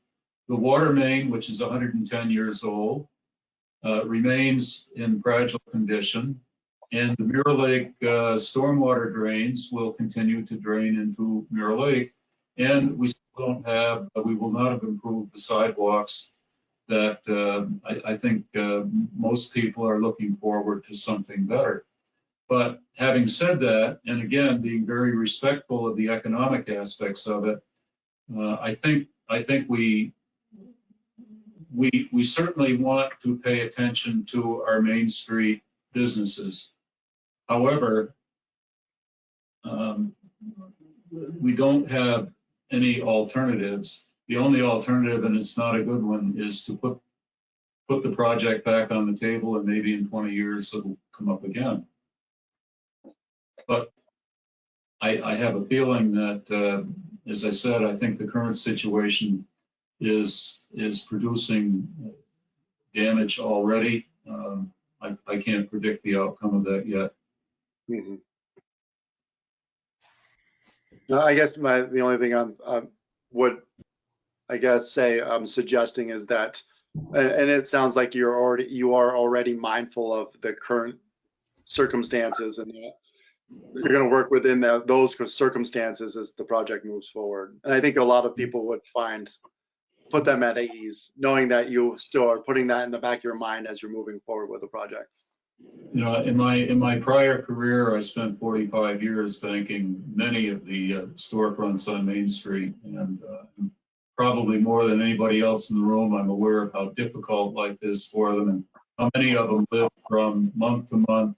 The water main, which is 110 years old, remains in fragile condition. And the Mirror Lake stormwater drains will continue to drain into Mirror Lake. And we still we will not have improved the sidewalks that I think most people are looking forward to something better. But having said that, and again, being very respectful of the economic aspects of it, I think we certainly want to pay attention to our Main Street businesses. However, we don't have any alternatives. The only alternative, and it's not a good one, is to put the project back on the table, and maybe in 20 years it'll come up again. But I have a feeling that, as I said, I think the current situation is producing damage already. I can't predict the outcome of that yet. mm-hmm. No, I guess the only thing I would, I guess, say I'm suggesting is that, and it sounds like you are already mindful of the current circumstances, and you're going to work within those circumstances as the project moves forward. And I think a lot of people would put them at ease, knowing that you still are putting that in the back of your mind as you're moving forward with the project. You know, in my prior career, I spent 45 years banking many of the storefronts on Main Street, and probably more than anybody else in the room, I'm aware of how difficult life is for them, and how many of them live from month to month,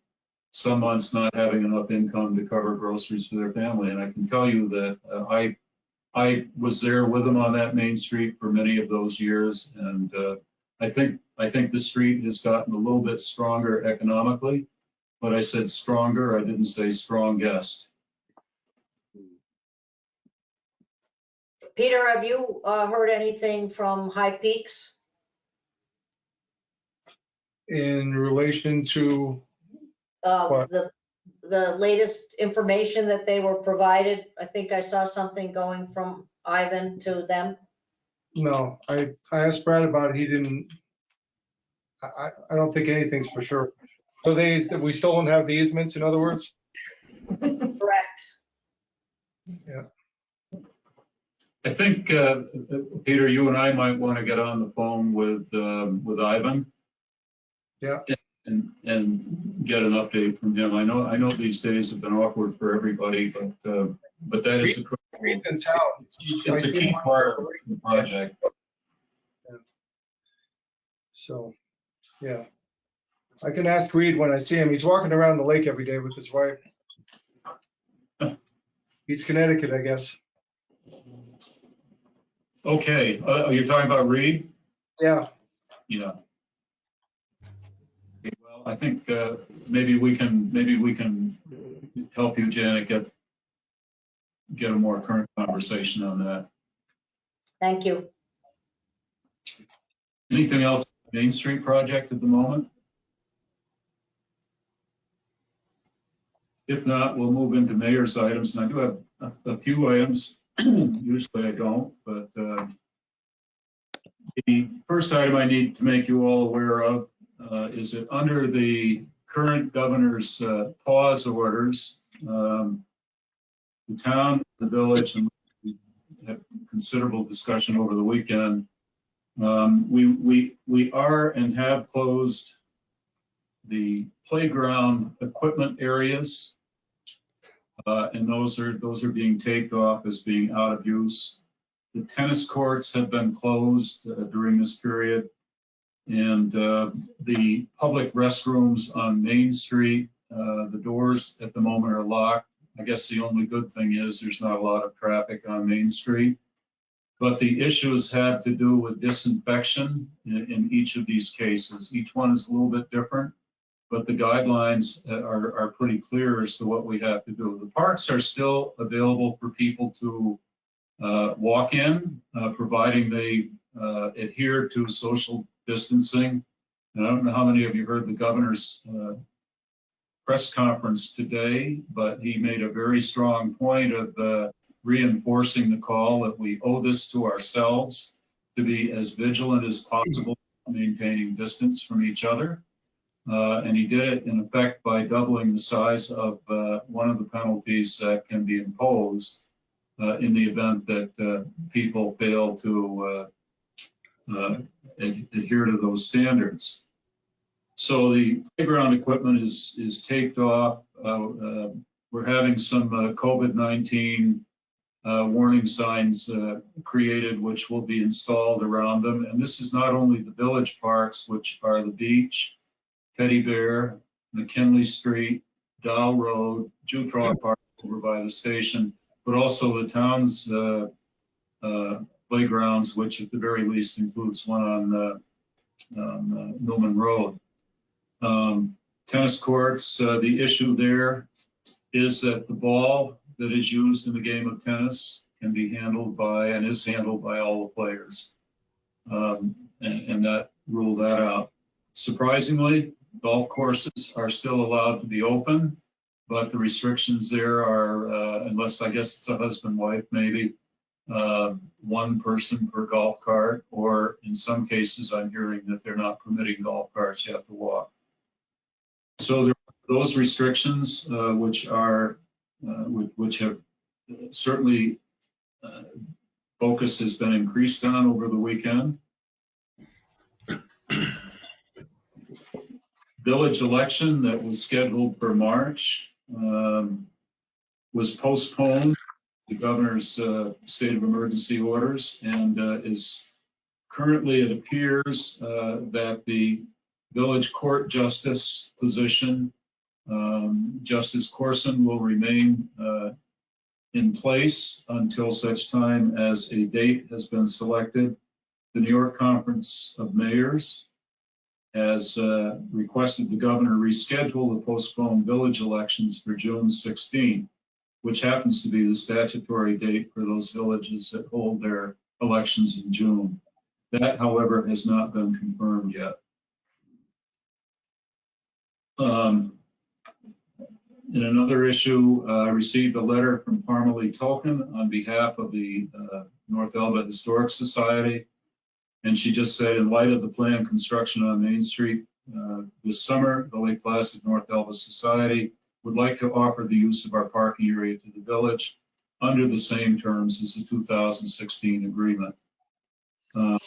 some months not having enough income to cover groceries for their family. And I can tell you that I was there with them on that Main Street for many of those years, and I think the street has gotten a little bit stronger economically, but I said stronger, I didn't say strongest. Peter, have you heard anything from High Peaks? In relation to what? The latest information that they were provided? I think I saw something going from Ivan to them. No, I asked Brad about it. He didn't. I don't think anything's for sure. So we still don't have the easements, in other words? Correct. Yeah. I think, Peter, you and I might want to get on the phone with Ivan. Yeah. And get an update from him. I know these days have been awkward for everybody, but that is Reed's in town. It's a key part of the project. Yeah. So, yeah. I can ask Reed when I see him. He's walking around the lake every day with his wife. He's Connecticut, I guess. Okay, you're talking about Reed? Yeah. Yeah. Okay, well, I think maybe we can help you, Janet, get a more current conversation on that. Thank you. Anything else on the Main Street project at the moment? If not, we'll move into mayor's items, and I do have a few items. Usually I don't, but the first item I need to make you all aware of is that under the current governor's pause orders, the town, the village, and we had considerable discussion over the weekend. We are and have closed the playground equipment areas, and those are being taped off as being out of use. The tennis courts have been closed during this period, and the public restrooms on Main Street, the doors at the moment are locked. I guess the only good thing is there's not a lot of traffic on Main Street. But the issues have to do with disinfection in each of these cases. Each one is a little bit different, but the guidelines are pretty clear as to what we have to do. The parks are still available for people to walk in, providing they adhere to social distancing. And I don't know how many of you heard the governor's press conference today, but he made a very strong point of reinforcing the call that we owe this to ourselves to be as vigilant as possible, maintaining distance from each other. And he did it in effect by doubling the size of one of the penalties that can be imposed in the event that people fail to adhere to those standards. So the playground equipment is taped off. We're having some COVID-19 warning signs created, which will be installed around them. And this is not only the village parks, which are the beach, Teddy Bear, McKinley Street, Dow Road, Jutraw Park over by the station, but also the town's playgrounds, which at the very least includes one on Newman Road. Tennis courts, the issue there is that the ball that is used in the game of tennis can be handled by and is handled by all the players. And that ruled that out. Surprisingly, golf courses are still allowed to be open, but the restrictions there are, unless I guess it's a husband-wife maybe, one person per golf cart, or in some cases I'm hearing that they're not permitting golf carts, you have to walk. So there are those restrictions, which have certainly focus has been increased on over the weekend. Village election that was scheduled for March was postponed, the governor's state of emergency orders, and is currently, it appears that the village court justice position, Justice Corson, will remain in place until such time as a date has been selected. The New York Conference of Mayors has requested the governor reschedule the postponed village elections for June 16, which happens to be the statutory date for those villages that hold their elections in June. That, however, has not been confirmed yet. In another issue, I received a letter from Parmalee Tolkien on behalf of the North Elba Historic Society. And she just said, in light of the planned construction on Main Street this summer, the Lake Placid North Elba Society would like to offer the use of our parking area to the village under the same terms as the 2016 agreement. I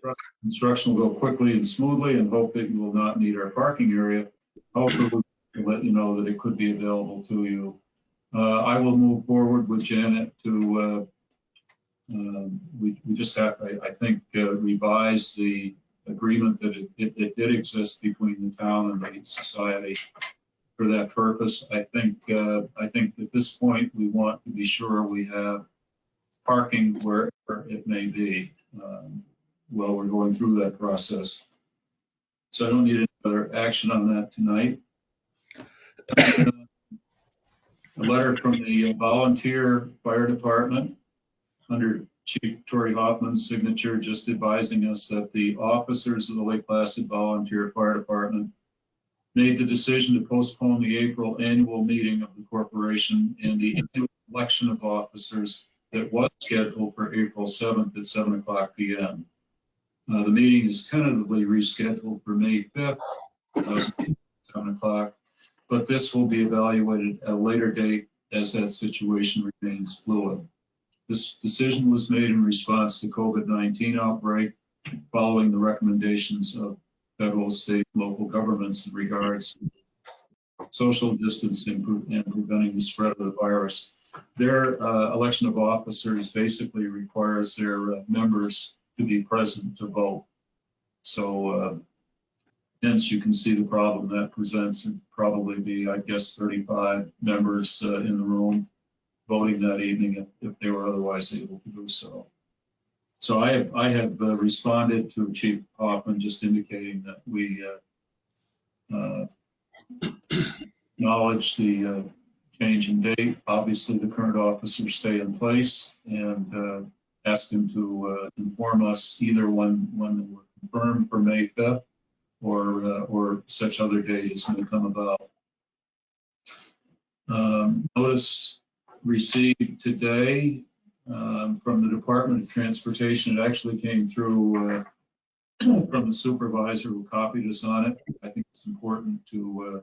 trust construction will go quickly and smoothly and hope that you will not need our parking area. Hopefully, we'll let you know that it could be available to you. I will move forward with Janet to, we just have, I think, revise the agreement that it did exist between the town and the society for that purpose. I think at this point, we want to be sure we have parking wherever it may be while we're going through that process. So I don't need any other action on that tonight. A letter from the volunteer fire department under Chief Tori Hoffman's signature, just advising us that the officers of the Lake Placid Volunteer Fire Department made the decision to postpone the April annual meeting of the corporation and the annual election of officers that was scheduled for April 7th at 7:00 p.m. The meeting is tentatively rescheduled for May 5th, 7 o'clock. But this will be evaluated at a later date as that situation remains fluid. This decision was made in response to COVID-19 outbreak following the recommendations of federal, state, and local governments in regards to social distancing and preventing the spread of the virus. Their election of officers basically requires their members to be present to vote. So hence you can see the problem that presents. It'd probably be, I guess, 35 members in the room voting that evening if they were otherwise able to do so. So I have responded to Chief Hoffman, just indicating that we acknowledge the change in date. Obviously, the current officers stay in place, and ask them to inform us either when they were confirmed for May 5th or such other date is going to come about. Notice received today from the Department of Transportation. It actually came through from the supervisor who copied us on it. I think it's important to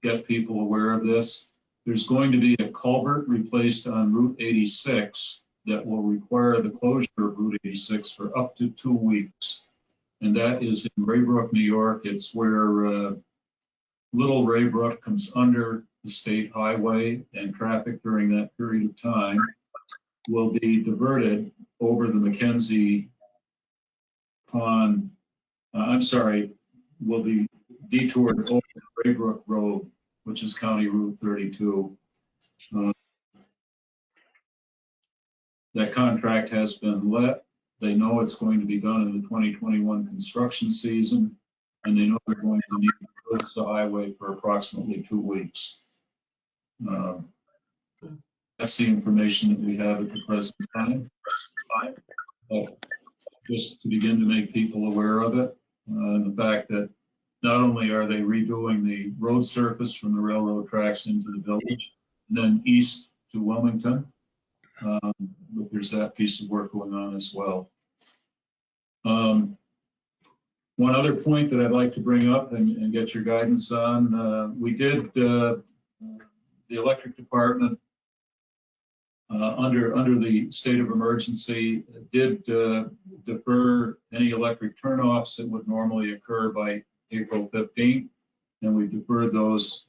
get people aware of this. There's going to be a culvert replaced on Route 86 that will require the closure of Route 86 for up to 2 weeks. And that is in Raybrook, New York. It's where Little Raybrook comes under the state highway, and traffic during that period of time will be diverted over the Mackenzie Pond. Will be detoured over Raybrook Road, which is County Route 32. That contract has been let. They know it's going to be done in the 2021 construction season, and they know they're going to need to close the highway for approximately 2 weeks. That's the information that we have at the present time. Just to begin to make people aware of it, and the fact that not only are they redoing the road surface from the railroad tracks into the village, and then east to Wilmington, but there's that piece of work going on as well. One other point that I'd like to bring up and get your guidance on, we did, the electric department, under the state of emergency, did defer any electric turnoffs that would normally occur by April 15th, and we deferred those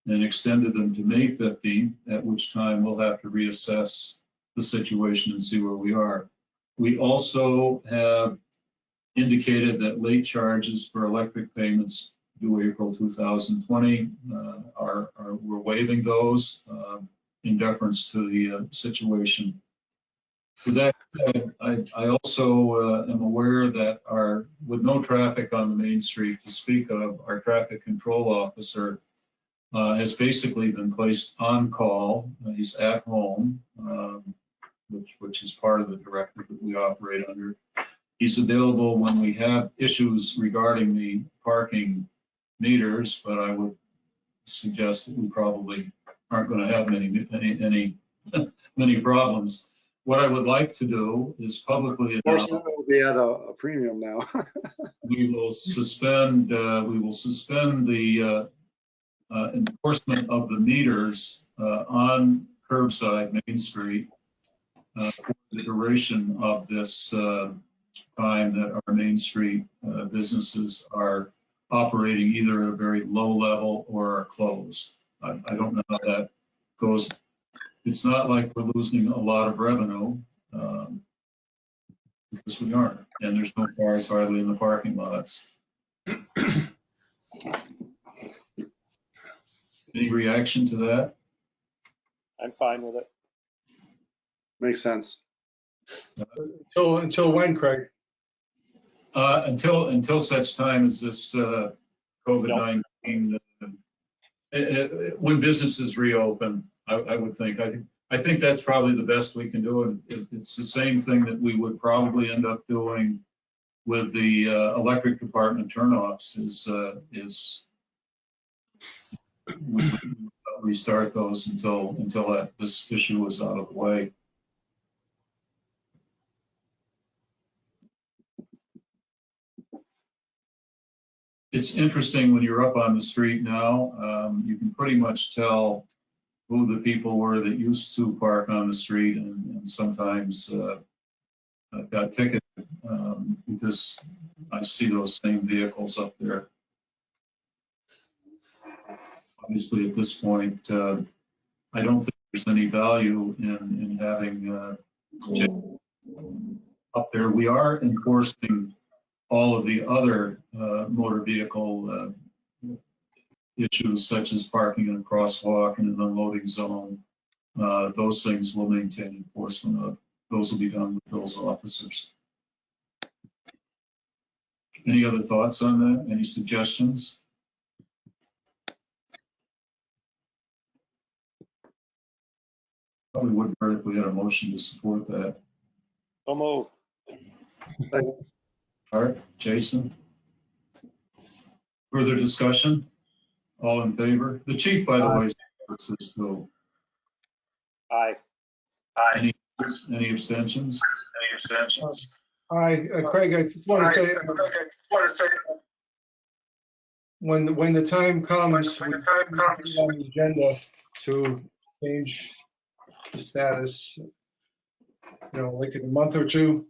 and extended them to May 15th, at which time we'll have to reassess the situation and see where we are. We also have indicated that late charges for electric payments due April 2020 we're waiving those in deference to the situation. With that said, I also am aware that with no traffic on the main street to speak of, our traffic control officer has basically been placed on call. He's at home, which is part of the directive that we operate under. He's available when we have issues regarding the parking meters, but I would suggest that we probably aren't going to have many problems. What I would like to do is publicly announce. Unfortunately, we'll be at a premium now. we will suspend the enforcement of the meters on curbside Main Street for the duration of this time that our Main Street businesses are operating either at a very low level or are closed. I don't know how that goes. It's not like we're losing a lot of revenue because we aren't, and there's no cars hardly in the parking lots. Any reaction to that? I'm fine with it. Makes sense. Until when, Craig? Until such time as this COVID-19, when businesses reopen, I would think. I think that's probably the best we can do. And it's the same thing that we would probably end up doing with the electric department turnoffs is we would restart those until this issue is out of the way. it's interesting when you're up on the street now, you can pretty much tell who the people were that used to park on the street and sometimes got ticketed because I see those same vehicles up there. Obviously, at this point, I don't think there's any value in having up there. We are enforcing all of the other motor vehicle issues such as parking in a crosswalk and an unloading zone. Those things will maintain enforcement of. Those will be done with those officers. Any other thoughts on that? Any suggestions? Probably would hurt if we had a motion to support that. So move. Art, Jason? Further discussion? All in favor? The chief, by the way, supports this too. Aye. Any abstentions? Craig, I just want to say, when the time comes, we put on the agenda to change the status, like in a month or two.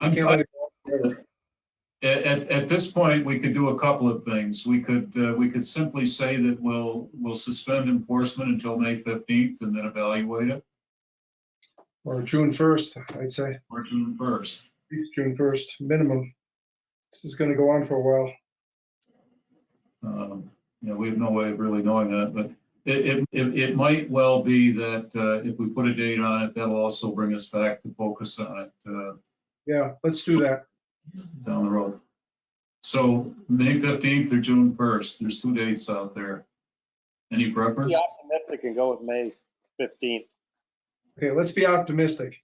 I'm Can't let it go forever. At this point, we could do a couple of things. We could simply say that we'll suspend enforcement until May 15th and then evaluate it. Or June 1st, I'd say. Or June 1st. At least June 1st, minimum. This is going to go on for a while. We have no way of really knowing that, but it might well be that if we put a date on it, that'll also bring us back to focus on it. Yeah, let's do that. Down the road. So May 15th or June 1st, there's 2 dates out there. Any preference? Be optimistic and go with May 15th. Okay, let's be optimistic.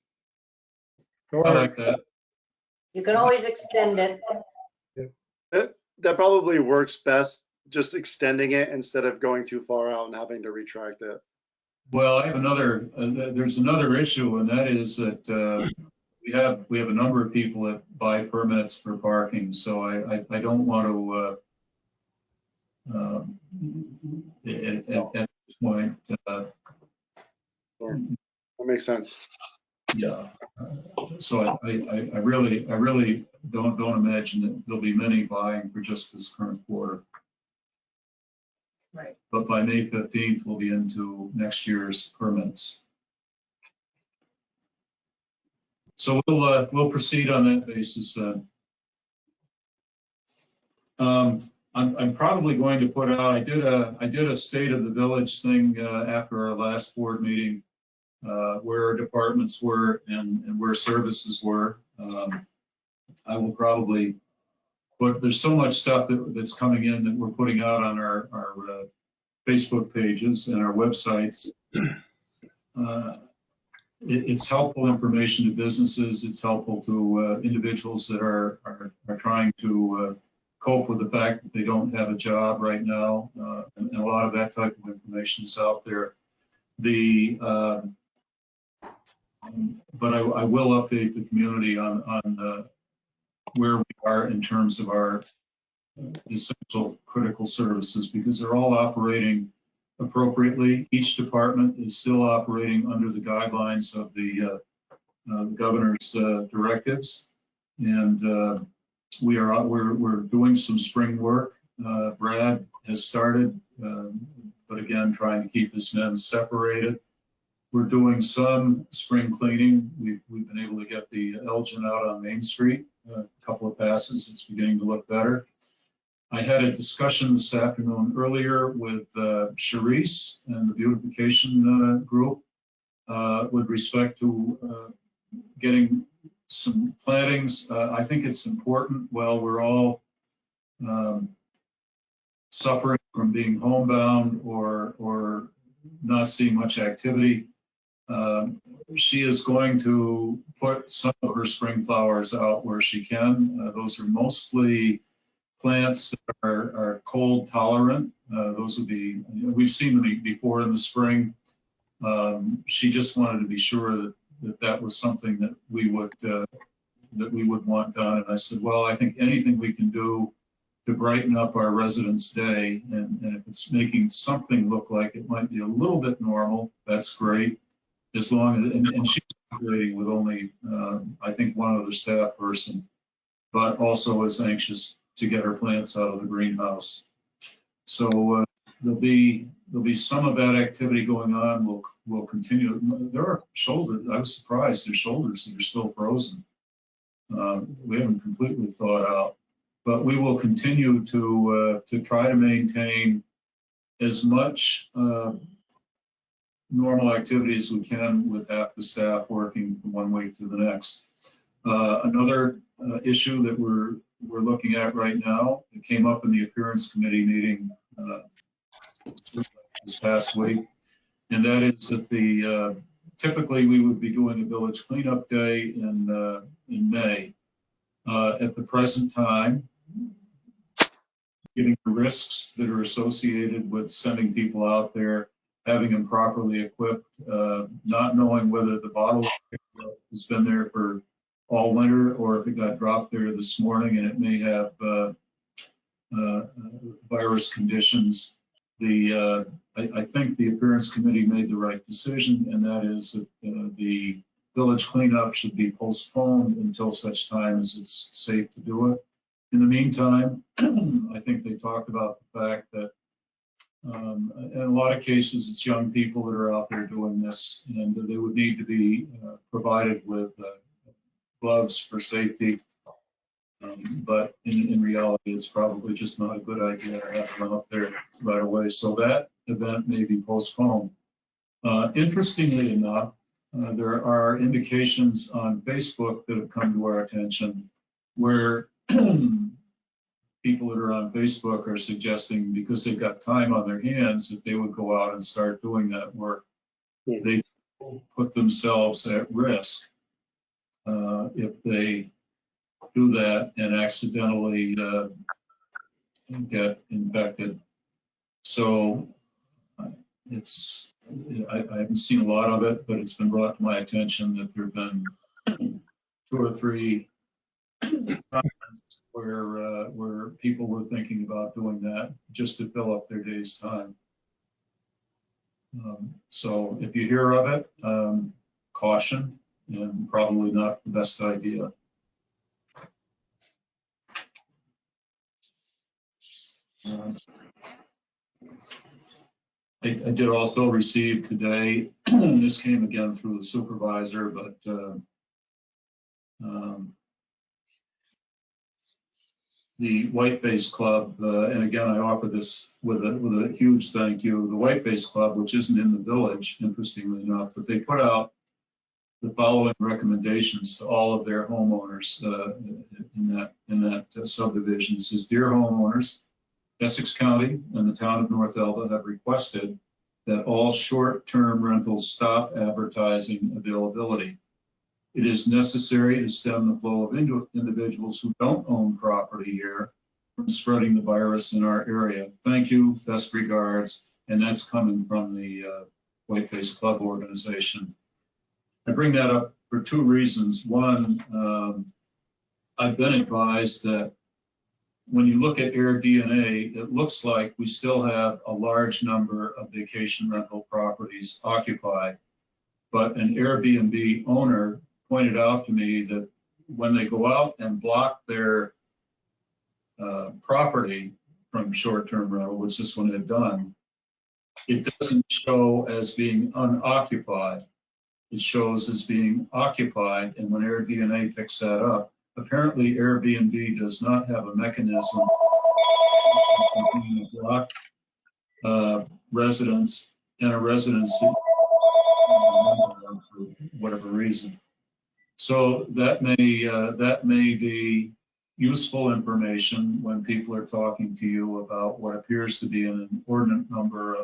Go I ahead. like that. You can always extend it. That probably works best, just extending it instead of going too far out and having to retract it. Well, I have another, there's another issue, and that is that we have a number of people that buy permits for parking, so I don't want to, at this point, That makes sense. yeah. So I really don't imagine that there'll be many buying for just this current quarter. Right. But by May 15th, we'll be into next year's permits. So we'll proceed on that basis then. I'm probably going to put out, I did a state of the village thing after our last board meeting, where our departments were and where services were. I will probably, but there's so much stuff that's coming in that we're putting out on our Facebook pages and our websites. It's helpful information to businesses. It's helpful to individuals that are trying to cope with the fact that they don't have a job right now, and a lot of that type of information is out there. But I will update the community on where we are in terms of our essential critical services, because they're all operating appropriately. Each department is still operating under the guidelines of the governor's directives, and we're doing some spring work. Brad has started, but again, trying to keep his men separated. We're doing some spring cleaning. We've been able to get the Elgin out on Main Street, a couple of passes. It's beginning to look better. I had a discussion this afternoon earlier with Charisse and the beautification group with respect to getting some plantings. I think it's important while we're all suffering from being homebound or not seeing much activity. She is going to put some of her spring flowers out where she can. Those are mostly plants that are cold tolerant. Those would be, we've seen them before in the spring. She just wanted to be sure that was something that we would that we would want done. And I said, well, I think anything we can do to brighten up our residents' day, and if it's making something look like it might be a little bit normal, that's great. As long as, and she's operating with only, I think, one other staff person, but also is anxious to get her plants out of the greenhouse. So there'll be some of that activity going on. We'll continue. There are shoulders. I was surprised. There's shoulders that are still frozen. We haven't completely thawed out, but we will continue to try to maintain as much normal activity as we can with half the staff working from one week to the next. Another issue that we're looking at right now, it came up in the appearance committee meeting this past week, and that is that typically we would be doing a village cleanup day in May. At the present time, given the risks that are associated with sending people out there, having them properly equipped, not knowing whether the bottle has been there for all winter or if it got dropped there this morning and it may have virus conditions. I think the appearance committee made the right decision, and that is that the village cleanup should be postponed until such time as it's safe to do it. In the meantime, I think they talked about the fact that in a lot of cases, it's young people that are out there doing this, and they would need to be provided with gloves for safety. But in reality, it's probably just not a good idea to have them out there right away. So that event may be postponed. Interestingly enough, there are indications on Facebook that have come to our attention where people that are on Facebook are suggesting, because they've got time on their hands, that they would go out and start doing that work. They put themselves at risk if they do that and accidentally get infected. So I haven't seen a lot of it, but it's been brought to my attention that there have been 2 or 3 comments where people were thinking about doing that just to fill up their day's time. So if you hear of it, caution, and probably not the best idea. I did also receive today, this came again through the supervisor, but the Whiteface Club, and again, I offer this with a huge thank you. The Whiteface Club, which isn't in the village, interestingly enough, but they put out the following recommendations to all of their homeowners in that subdivision. It says, dear homeowners, Essex County and the town of North Elba have requested that all short-term rentals stop advertising availability. It is necessary to stem the flow of individuals who don't own property here from spreading the virus in our area. Thank you, best regards. And that's coming from the Whiteface Club organization. I bring that up for 2 reasons. One, I've been advised that when you look at AirDNA, it looks like we still have a large number of vacation rental properties occupied. But an Airbnb owner pointed out to me that when they go out and block their property from short-term rental, which this one had done, it doesn't show as being unoccupied. It shows as being occupied, and when AirDNA picks that up, apparently Airbnb does not have a mechanism between a blocked residence and a residency for whatever reason. So that may be useful information when people are talking to you about what appears to be an inordinate number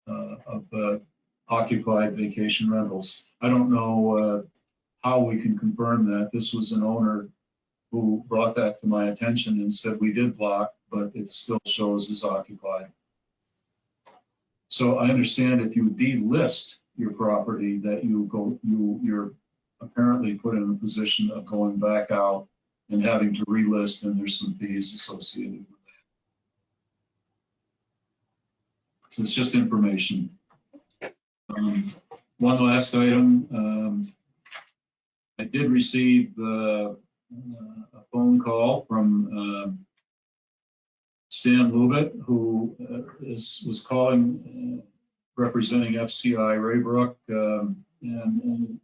of occupied vacation rentals. I don't know how we can confirm that. This was an owner who brought that to my attention and said we did block, but it still shows as occupied. So I understand if you delist your property that you're apparently put in a position of going back out and having to relist, and there's some fees associated with that. So it's just information. One last item. I did receive a phone call from Stan Lubit, who was calling, representing FCI Raybrook. And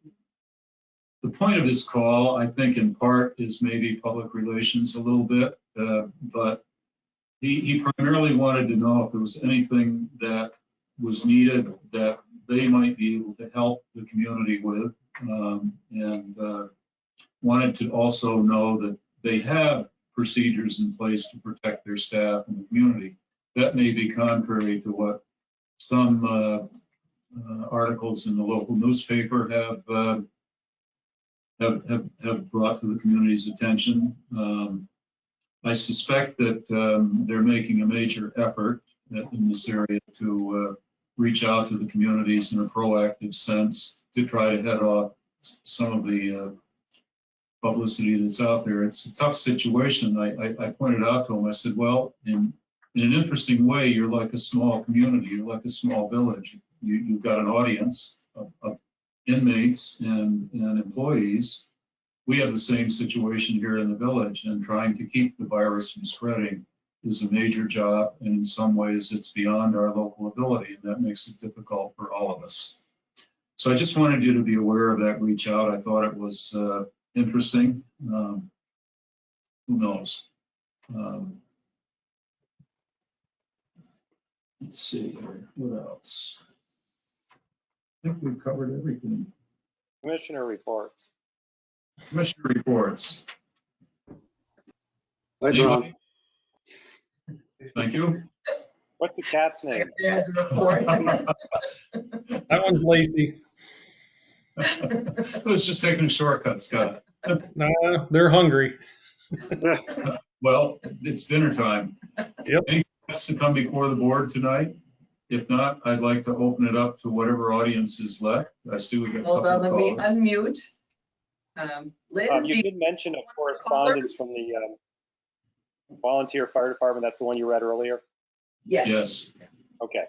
the point of his call, I think in part, is maybe public relations a little bit, but he primarily wanted to know if there was anything that was needed that they might be able to help the community with, and wanted to also know that they have procedures in place to protect their staff and the community. That may be contrary to what some articles in the local newspaper have brought to the community's attention. I suspect that they're making a major effort in this area to reach out to the communities in a proactive sense to try to head off some of the publicity that's out there. It's a tough situation. I pointed out to him, I said, well, in an interesting way, you're like a small community, you're like a small village. You've got an audience of inmates and employees. We have the same situation here in the village, and trying to keep the virus from spreading is a major job, and in some ways it's beyond our local ability, and that makes it difficult for all of us. So I just wanted you to be aware of that reach out. I thought it was interesting. Who knows? Let's see here. What else? I think we've covered everything. Commissioner reports. Commissioner reports. Thanks, Ron. Thank you. What's the cat's name? There's a report. That one's Lacey. I was just taking a shortcut, Scott. Nah, they're hungry. Well, it's dinner time. Yep. Anything else to come before the board tonight? If not, I'd like to open it up to whatever audience is left. I see we've got a Hold on, couple let me of callers. unmute. Lynn, You did mention a correspondence from the volunteer fire department. That's the one you read earlier? yes. Yes. Okay.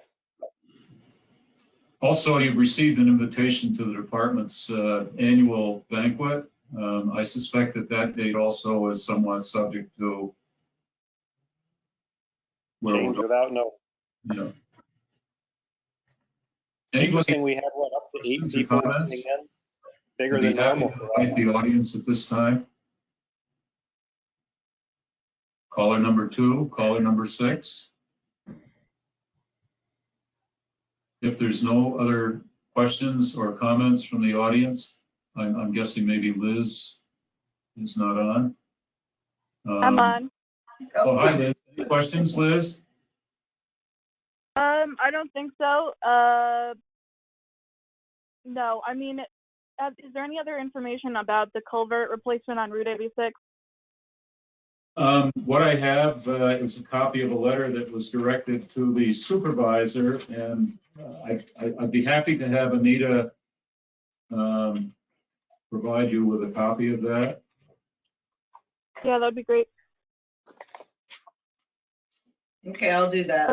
Also, you've received an invitation to the department's annual banquet. I suspect that date also is somewhat subject to where Change we're without no. going. Interesting, we had what, up to 8 questions or people comments? listening in? Bigger I'd be than happy normal to for us. invite the audience at this time. Caller number 2, caller number 6. If there's no other questions or comments from the audience, I'm guessing maybe Liz is not on. I'm on. Oh, hi, Liz. Any questions, Liz? I don't think so. No, I mean, is there any other information about the culvert replacement on Route 86? What I have is a copy of a letter that was directed to the supervisor, and I'd be happy to have Anita provide you with a copy of that. Yeah, that'd be great. Okay, I'll do that.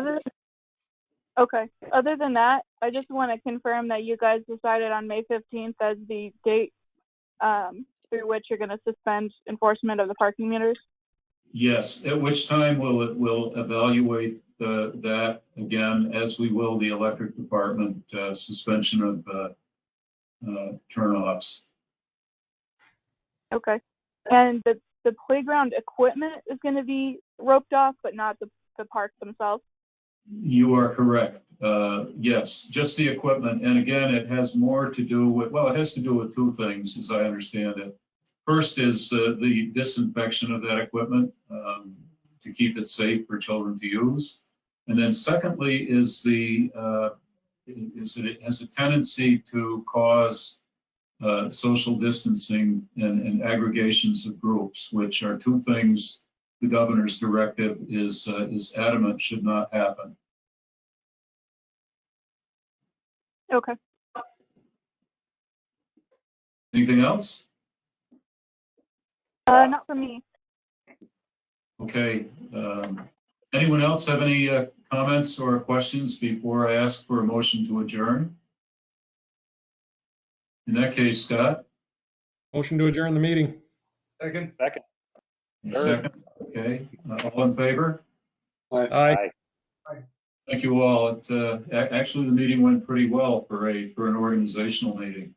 Other than that, I just want to confirm that you guys decided on May 15th as the date through which you're going to suspend enforcement of the parking meters. Yes, at which time we'll evaluate that again, as we will the electric department suspension of turnoffs. Okay. And the playground equipment is going to be roped off, but not the parks themselves? You are correct. Yes, just the equipment. And again, it has more to do with, well, it has to do with 2 things, as I understand it. First is the disinfection of that equipment to keep it safe for children to use. And then secondly is that it has a tendency to cause social distancing and aggregations of groups, which are 2 things the governor's directive is adamant should not happen. Okay. Anything else? Not for me. Okay. Anyone else have any comments or questions before I ask for a motion to adjourn? In that case, Scott? Motion to adjourn the meeting. Second. Second. Second. Okay. All in favor? Aye. Thank you all. Actually, the meeting went pretty well for an organizational meeting.